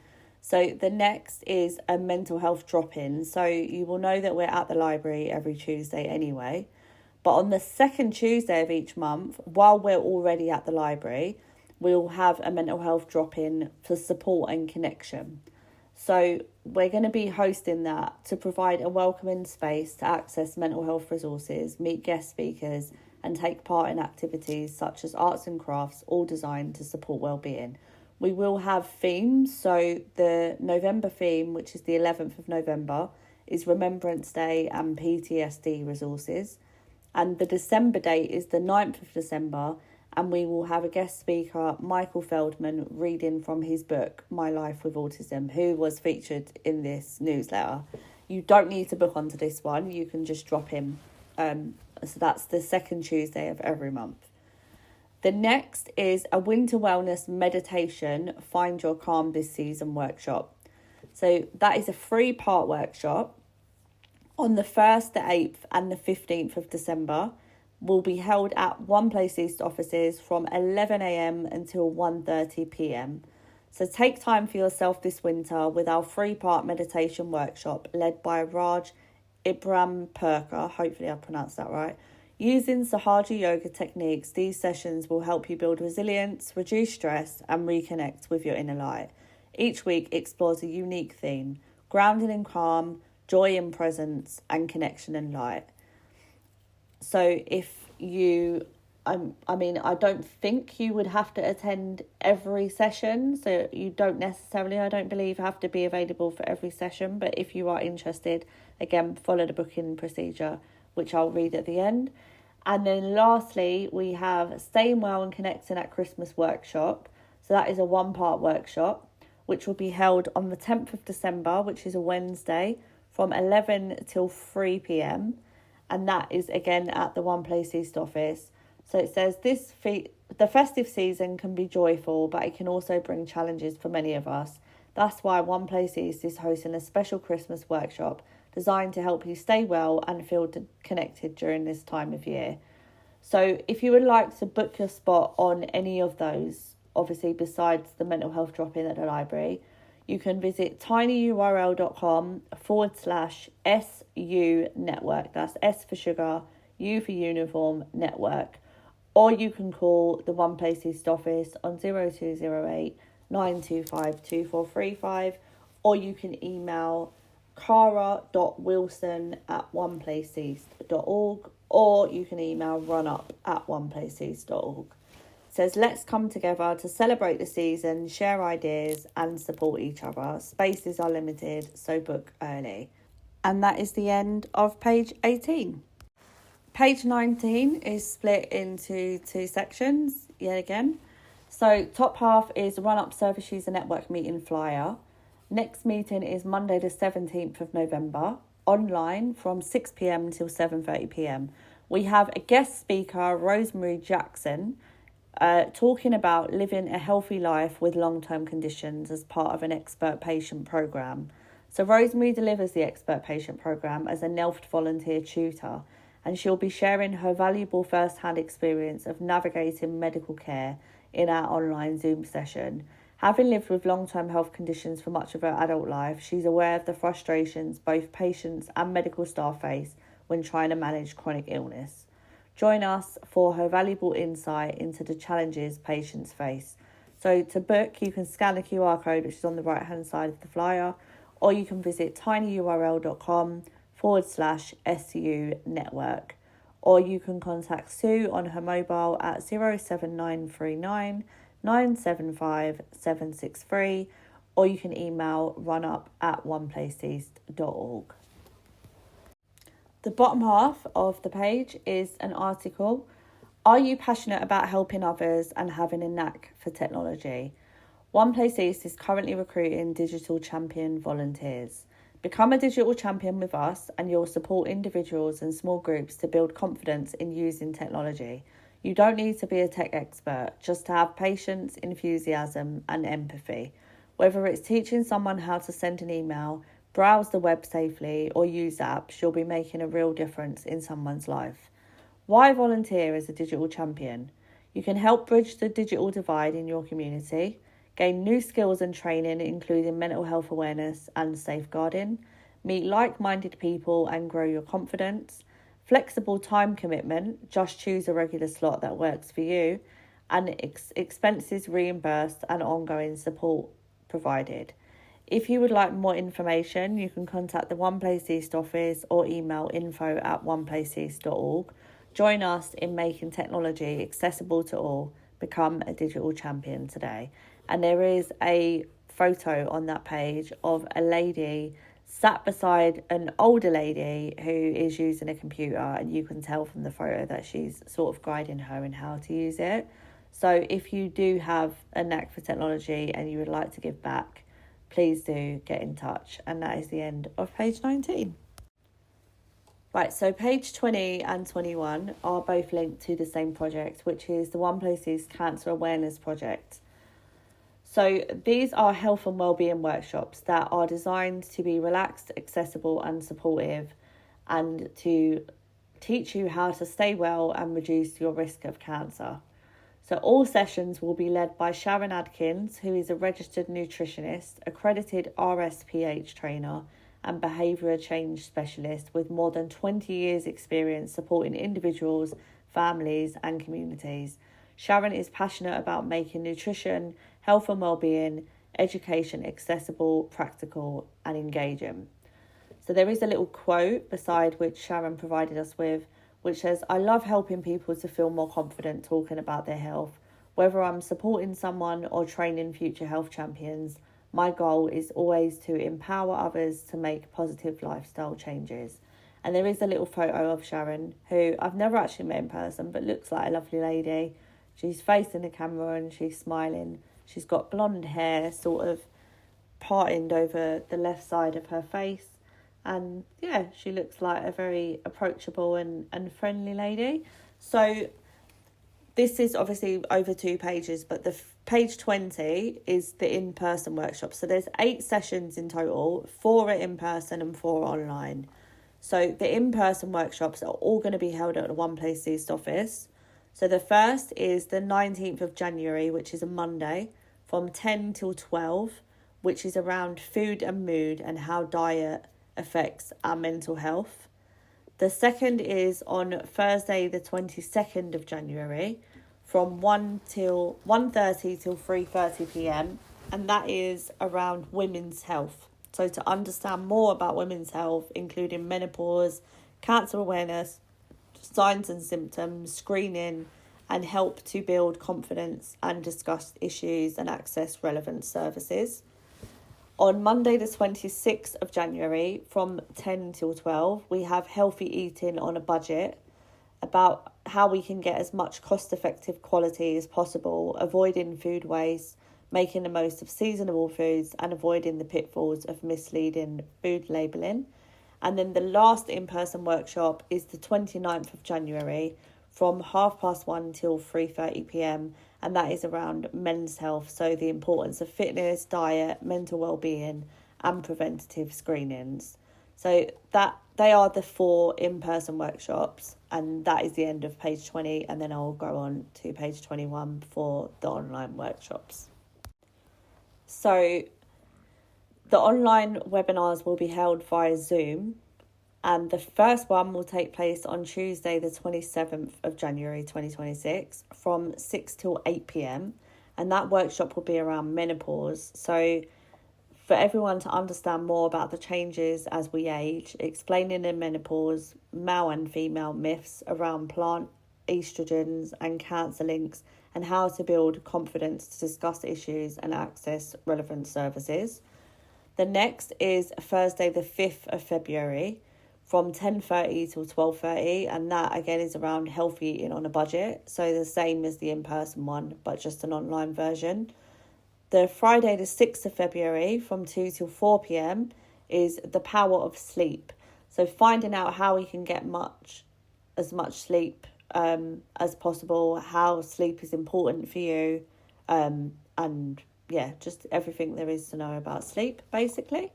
Speaker 1: So the next is a mental health drop-in. So you will know that we're at the library every Tuesday anyway. But on the second Tuesday of each month, while we're already at the library, we'll have a mental health drop-in for support and connection. So we're going to be hosting that to provide a welcoming space to access mental health resources, meet guest speakers, and take part in activities such as arts and crafts, all designed to support well-being. We will have themes. So the November theme, which is the 11th of November, is Remembrance Day and PTSD resources. And the December date is the 9th of December, and we will have a guest speaker, Michael Feldman, reading from his book, My Life with Autism, who was featured in this newsletter. You don't need to book onto this one. You can just drop him. So that's the second Tuesday of every month. The next is a winter wellness meditation, Find Your Calm This Season workshop. So that is a 3-part workshop. On the 1st, the 8th and the 15th of December, will be held at One Place East offices from 11 a.m. until 1:30 p.m. So take time for yourself this winter with our 3-part meditation workshop led by Raj Ibram Perka, hopefully I pronounced that right. Using Sahaja yoga techniques, these sessions will help you build resilience, reduce stress, and reconnect with your inner light. Each week explores a unique theme, grounding in calm, joy in presence, and connection and light. So if you, I don't think you would have to attend every session. So you don't necessarily, I don't believe, have to be available for every session. But if you are interested, again, follow the booking procedure, which I'll read at the end. And then lastly, we have Staying Well and Connecting at Christmas workshop. So that is a 1-part workshop, which will be held on the 10th of December, which is a Wednesday, from 11 till 3 p.m. And that is again at the One Place East office. So it says the festive season can be joyful, but it can also bring challenges for many of us. That's why One Place East is hosting a special Christmas workshop designed to help you stay well and feel connected during this time of year. So if you would like to book your spot on any of those, obviously besides the mental health drop-in at the library, you can visit tinyurl.com/SU network. That's S for sugar, U for uniform, network. Or you can call the One Place East office on 0208 925 2435, or you can email cara.wilson@oneplaceeast.org, or you can email runup@oneplaceeast.org. It says, let's come together to celebrate the season, share ideas and support each other. Spaces are limited, so book early. And that is the end of page 18. Page 19 is split into 2 sections, yet again. So top half is Run Up Service User Network meeting flyer. Next meeting is Monday the 17th of November, online from 6 p.m. till 7:30 p.m. We have a guest speaker, Rosemary Jackson, talking about living a healthy life with long-term conditions as part of an expert patient program. So Rosemary delivers the expert patient program as a NELFT volunteer tutor, and she'll be sharing her valuable first-hand experience of navigating medical care in our online Zoom session. Having lived with long-term health conditions for much of her adult life, she's aware of the frustrations both patients and medical staff face when trying to manage chronic illness. Join us for her valuable insight into the challenges patients face. So to book, you can scan the QR code, which is on the right-hand side of the flyer, or you can visit tinyurl.com/SU network. Or you can contact Sue on her mobile at 07939 975 763, or you can email runup@oneplaceeast.org. The bottom half of the page is an article. Are you passionate about helping others and having a knack for technology? One Place East is currently recruiting digital champion volunteers. Become a digital champion with us and you'll support individuals and small groups to build confidence in using technology. You don't need to be a tech expert, just to have patience, enthusiasm and empathy. Whether it's teaching someone how to send an email, browse the web safely or use apps, you'll be making a real difference in someone's life. Why volunteer as a digital champion? You can help bridge the digital divide in your community, gain new skills and training, including mental health awareness and safeguarding, meet like-minded people and grow your confidence, flexible time commitment, just choose a regular slot that works for you, and expenses reimbursed and ongoing support provided. If you would like more information, you can contact the One Place East office or email info@oneplaceeast.org. Join us in making technology accessible to all. Become a digital champion today. And there is a photo on that page of a lady sat beside an older lady who is using a computer, and you can tell from the photo that she's sort of guiding her in how to use it. So if you do have a knack for technology and you would like to give back, please do get in touch. And that is the end of page 19. Right, so page 20 and 21 are both linked to the same project, which is the One Place East Cancer Awareness Project. So these are health and wellbeing workshops that are designed to be relaxed, accessible and supportive, and to teach you how to stay well and reduce your risk of cancer. So all sessions will be led by Sharon Adkins, who is a registered nutritionist, accredited RSPH trainer and behaviour change specialist with more than 20 years experience supporting individuals, families and communities. Sharon is passionate about making nutrition, health and wellbeing, education accessible, practical and engaging. So there is a little quote beside which Sharon provided us with, which says, "I love helping people to feel more confident talking about their health. Whether I'm supporting someone or training future health champions, my goal is always to empower others to make positive lifestyle changes." And there is a little photo of Sharon, who I've never actually met in person, but looks like a lovely lady. She's facing the camera and she's smiling. She's got blonde hair sort of parted over the left side of her face. And yeah, she looks like a very approachable and friendly lady. So this is obviously over 2 pages, but the page 20 is the in-person workshop. So there's 8 sessions in total, 4 are in-person and 4 online. So the in-person workshops are all going to be held at the One Place East office. So the first is the 19th of January, which is a Monday, from 10 till 12, which is around food and mood and how diet affects our mental health. The second is on Thursday, the 22nd of January, from 1:30 till 3:30 p.m. And that is around women's health. So to understand more about women's health, including menopause, cancer awareness, signs and symptoms, screening, and help to build confidence and discuss issues and access relevant services. On Monday the 26th of January from 10 till 12, we have healthy eating on a budget, about how we can get as much cost-effective quality as possible, avoiding food waste, making the most of seasonable foods and avoiding the pitfalls of misleading food labelling. And then the last in-person workshop is the 29th of January from 1:30 till 3:30 p.m. and that is around men's health, so the importance of fitness, diet, mental well-being and preventative screenings. So that they are the 4 in-person workshops, and that is the end of page 20, and then I'll go on to page 21 for the online workshops. So the online webinars will be held via Zoom, and the first one will take place on Tuesday the 27th of January 2026 from 6 till 8 p.m. and that workshop will be around menopause. So for everyone to understand more about the changes as we age, explaining the menopause, male and female myths around plant estrogens and cancer links, and how to build confidence to discuss issues and access relevant services. The next is Thursday the 5th of February from 10:30 till 12:30, and that again is around healthy eating on a budget, so the same as the in-person one but just an online version. The Friday the 6th of February from 2 till 4 p.m. is the power of sleep. So finding out how we can get as much sleep as possible, how sleep is important for you, and yeah, just everything there is to know about sleep, basically.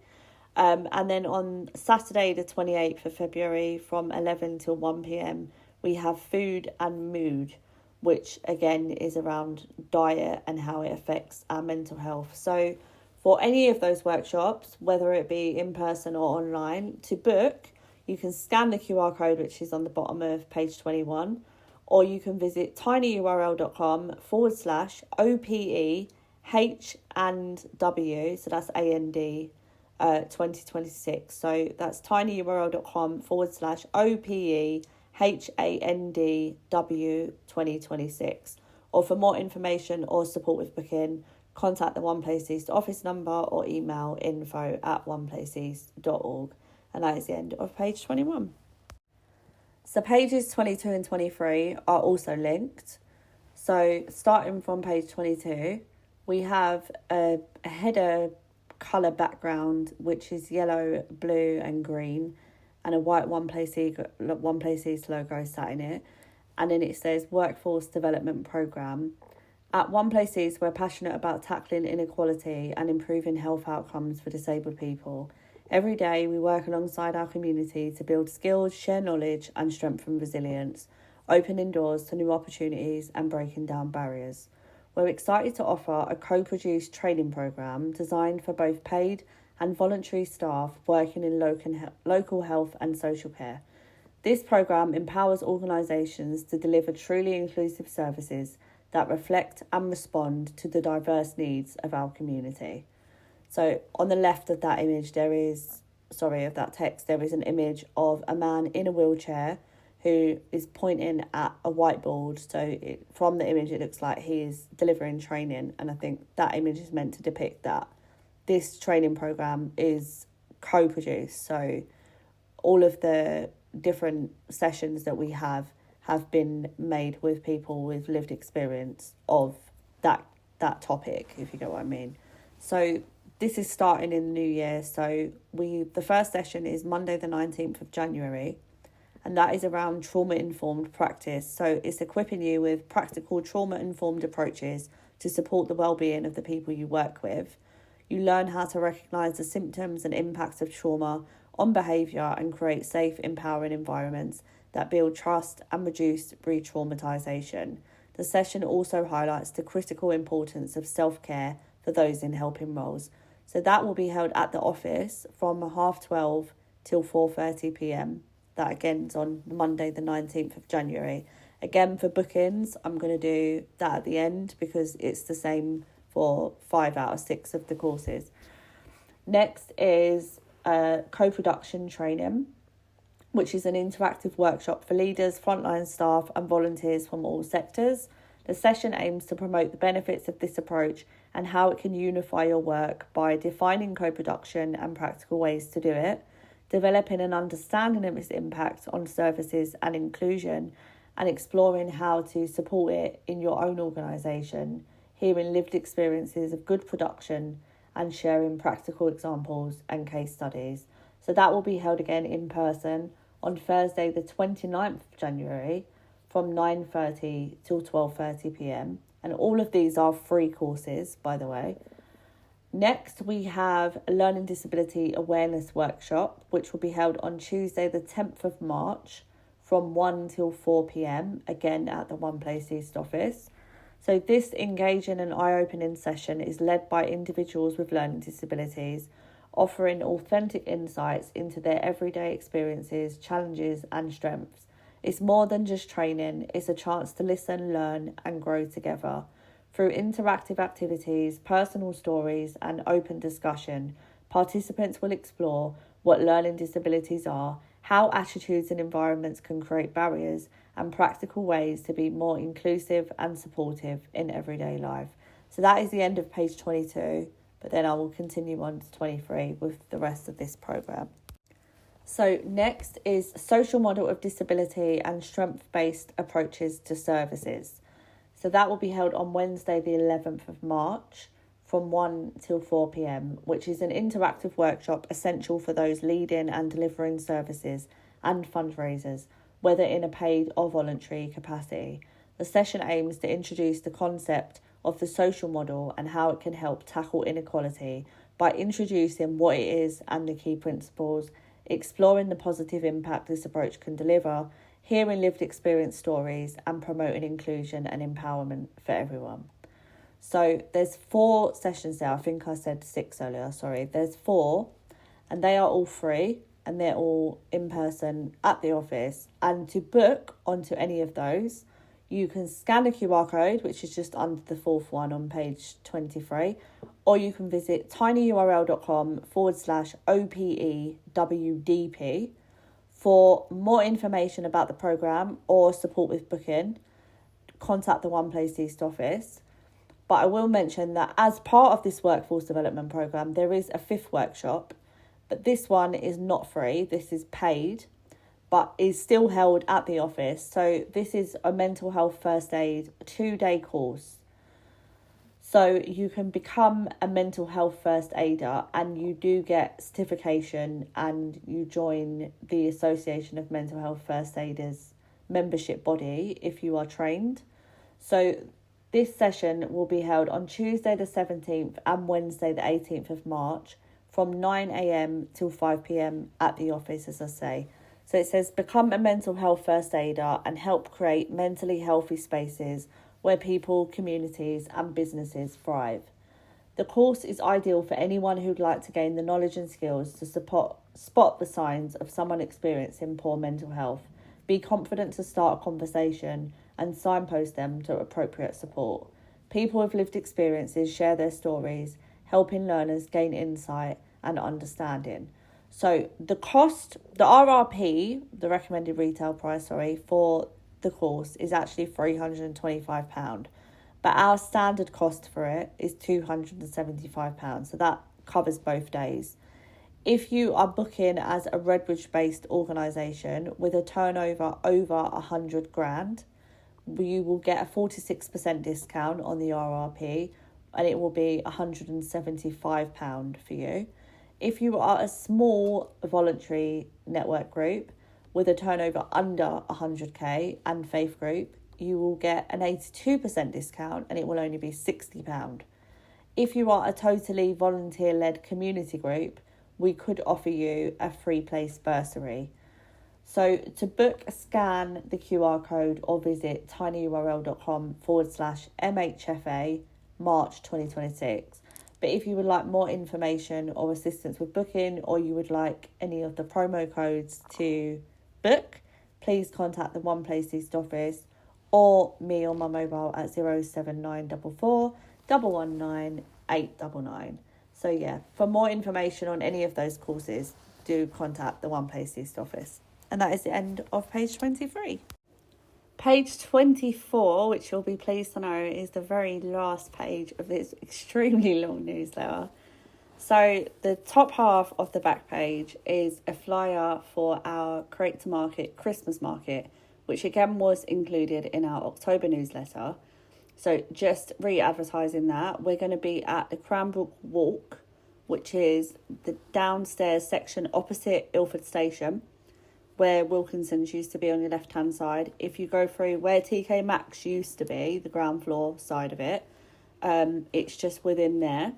Speaker 1: And then on Saturday, the 28th of February, from 11 till 1 p.m, we have Food and Mood, which again is around diet and how it affects our mental health. So for any of those workshops, whether it be in person or online, to book, you can scan the QR code, which is on the bottom of page 21, or you can visit tinyurl.com/OPEH and W, so that's AND, 2026. So that's tinyurl.com/OPEHANDW 2026. Or for more information or support with booking, contact the One Place East office number or email info@oneplaceeast.org. And that is the end of page 21. So pages 22 and 23 are also linked. So starting from page 22, we have a header colour background, which is yellow, blue and green, and a white One Place East logo sat in it. And then it says Workforce Development Programme. At One Place East, we're passionate about tackling inequality and improving health outcomes for disabled people. Every day, we work alongside our community to build skills, share knowledge and strengthen resilience, opening doors to new opportunities and breaking down barriers. We're excited to offer a co-produced training programme designed for both paid and voluntary staff working in local health and social care. This programme empowers organisations to deliver truly inclusive services that reflect and respond to the diverse needs of our community. So on the left of that image, there is an image of a man in a wheelchair who is pointing at a whiteboard. So from the image, it looks like he is delivering training. And I think that image is meant to depict that this training programme is co-produced. So all of the different sessions that we have been made with people with lived experience of that topic, if you get what I mean. So this is starting in the new year. So the first session is Monday the 19th of January, and that is around trauma-informed practice. So it's equipping you with practical trauma-informed approaches to support the well-being of the people you work with. You learn how to recognise the symptoms and impacts of trauma on behaviour and create safe, empowering environments that build trust and reduce re-traumatisation. The session also highlights the critical importance of self-care for those in helping roles. So that will be held at the office from 12:30 till 4:30 p.m. That again is on Monday the 19th of January. Again, for bookings, I'm going to do that at the end because it's the same for 5 out of 6 of the courses. Next is co-production training, which is an interactive workshop for leaders, frontline staff and volunteers from all sectors. The session aims to promote the benefits of this approach and how it can unify your work by defining co-production and practical ways to do it, developing an understanding of its impact on services and inclusion, and exploring how to support it in your own organisation, hearing lived experiences of good production and sharing practical examples and case studies. So that will be held again in person on Thursday the 29th of January from 9:30 till 12:30 p.m. And all of these are free courses, by the way. Next, we have a Learning Disability Awareness Workshop, which will be held on Tuesday the 10th of March from 1 till 4 p.m, again at the One Place East office. So this engaging and eye-opening session is led by individuals with learning disabilities, offering authentic insights into their everyday experiences, challenges and strengths. It's more than just training, it's a chance to listen, learn and grow together. Through interactive activities, personal stories and open discussion, participants will explore what learning disabilities are, how attitudes and environments can create barriers, and practical ways to be more inclusive and supportive in everyday life. So that is the end of page 22, but then I will continue on to 23 with the rest of this programme. So next is Social Model of Disability and Strength-Based Approaches to Services. So that will be held on Wednesday the 11th of March from 1 till 4 p.m, which is an interactive workshop essential for those leading and delivering services and fundraisers, whether in a paid or voluntary capacity. The session aims to introduce the concept of the social model and how it can help tackle inequality by introducing what it is and the key principles, exploring the positive impact this approach can deliver, hearing lived experience stories, and promoting inclusion and empowerment for everyone. So there's 4 sessions there. I think I said 6 earlier, sorry. There's 4, and they are all free, and they're all in person at the office. And to book onto any of those, you can scan the QR code, which is just under the 4th one on page 23, or you can visit tinyurl.com/OPEWDP for more information about the programme or support with booking. Contact the One Place East office. But I will mention that as part of this workforce development programme, there is a 5th workshop, but this one is not free. This is paid, but is still held at the office. So this is a mental health first aid 2-day course. So you can become a mental health first aider, and you do get certification, and you join the Association of Mental Health First Aiders membership body if you are trained. So this session will be held on Tuesday the 17th and Wednesday the 18th of March from 9 a.m. till 5 p.m. at the office, as I say. So it says, become a mental health first aider and help create mentally healthy spaces where people, communities and businesses thrive. The course is ideal for anyone who'd like to gain the knowledge and skills to spot the signs of someone experiencing poor mental health, be confident to start a conversation and signpost them to appropriate support. People with lived experiences share their stories, helping learners gain insight and understanding. So the cost, the RRP, the recommended retail price, for the course is actually £325, but our standard cost for it is £275, so that covers both days. If you are booking as a Redbridge-based organisation with a turnover over 100 grand, you will get a 46% discount on the RRP, and it will be £175 for you. If you are a small voluntary network group with a turnover under 100k and faith group, you will get an 82% discount, and it will only be £60. If you are a totally volunteer-led community group, we could offer you a free place bursary. So to book, scan the QR code or visit tinyurl.com/MHFA March 2026. But if you would like more information or assistance with booking, or you would like any of the promo codes to book, please contact the One Place East office or me on my mobile at 07944 119 899. So yeah, for more information on any of those courses, do contact the One Place East office. And that is the end of page 23. Page 24, which you'll be pleased to know, is the very last page of this extremely long newsletter. So the top half of the back page is a flyer for our Create to Market Christmas market, which again was included in our October newsletter. So just re-advertising that, we're going to be at the Cranbrook Walk, which is the downstairs section opposite Ilford Station, where Wilkinson's used to be on your left-hand side. If you go through where TK Maxx used to be, the ground floor side of it, it's just within there.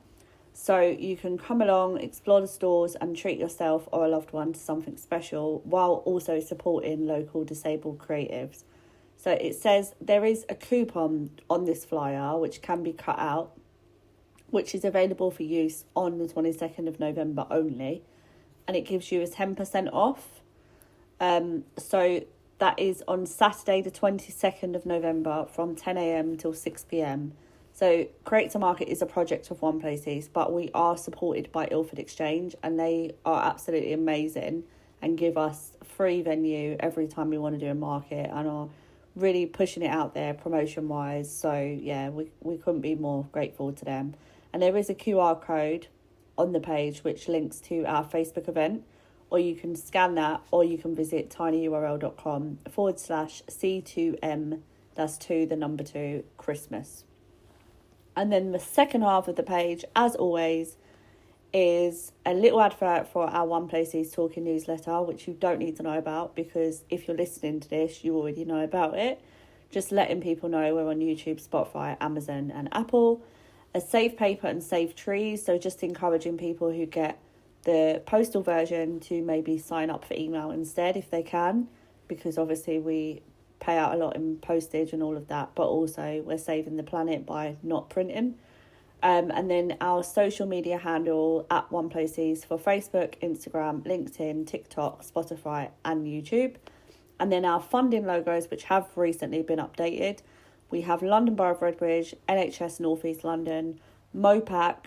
Speaker 1: So you can come along, explore the stores and treat yourself or a loved one to something special while also supporting local disabled creatives. So it says there is a coupon on this flyer which can be cut out, which is available for use on the 22nd of November only, and it gives you a 10% off. So that is on Saturday the 22nd of November from 10 a.m. till 6 p.m. So Create to Market is a project of One Place East, but we are supported by Ilford Exchange, and they are absolutely amazing and give us free venue every time we want to do a market, and are really pushing it out there promotion wise. So yeah, we couldn't be more grateful to them. And there is a QR code on the page which links to our Facebook event, or you can scan that, or you can visit tinyurl.com/C2M, that's 2 Christmas. And then the second half of the page, as always, is a little advert for our One Place East Talking newsletter, which you don't need to know about because if you're listening to this, you already know about it. Just letting people know we're on YouTube, Spotify, Amazon and Apple. A Save Paper and Save Trees, so just encouraging people who get the postal version to maybe sign up for email instead if they can, because obviously we pay out a lot in postage and all of that, but also we're saving the planet by not printing. And then our social media handle at One Place East for Facebook, Instagram, LinkedIn, TikTok, Spotify and YouTube. And then our funding logos, which have recently been updated. We have London Borough of Redbridge, NHS North East London, MOPAC,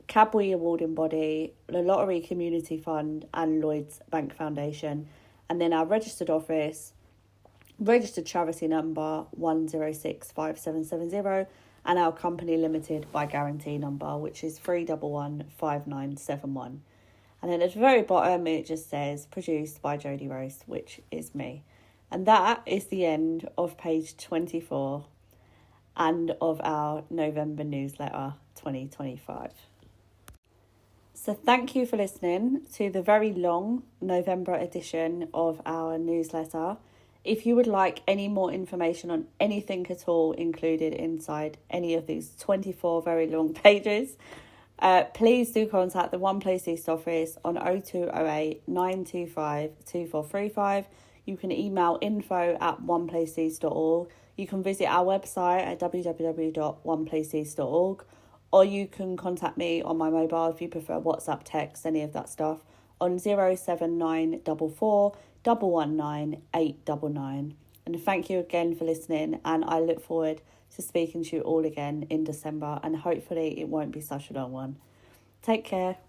Speaker 1: Cadbury Awarding Body, the Lottery Community Fund and Lloyds Bank Foundation. And then our registered office, registered charity number 1065770, and our company limited by guarantee number, which is 3115971. And then at the very bottom it just says produced by Jodie Roast, which is me. And that is the end of page 24 and of our November newsletter 2025. So thank you for listening to the very long November edition of our newsletter. If you would like any more information on anything at all included inside any of these 24 very long pages, please do contact the One Place East office on 0208 925 2435. You can email info@oneplaceeast.org. You can visit our website at www.oneplaceeast.org, or you can contact me on my mobile if you prefer WhatsApp, text, any of that stuff, on 07944 119 899. And thank you again for listening, and I look forward to speaking to you all again in December, and hopefully it won't be such a long one. Take care.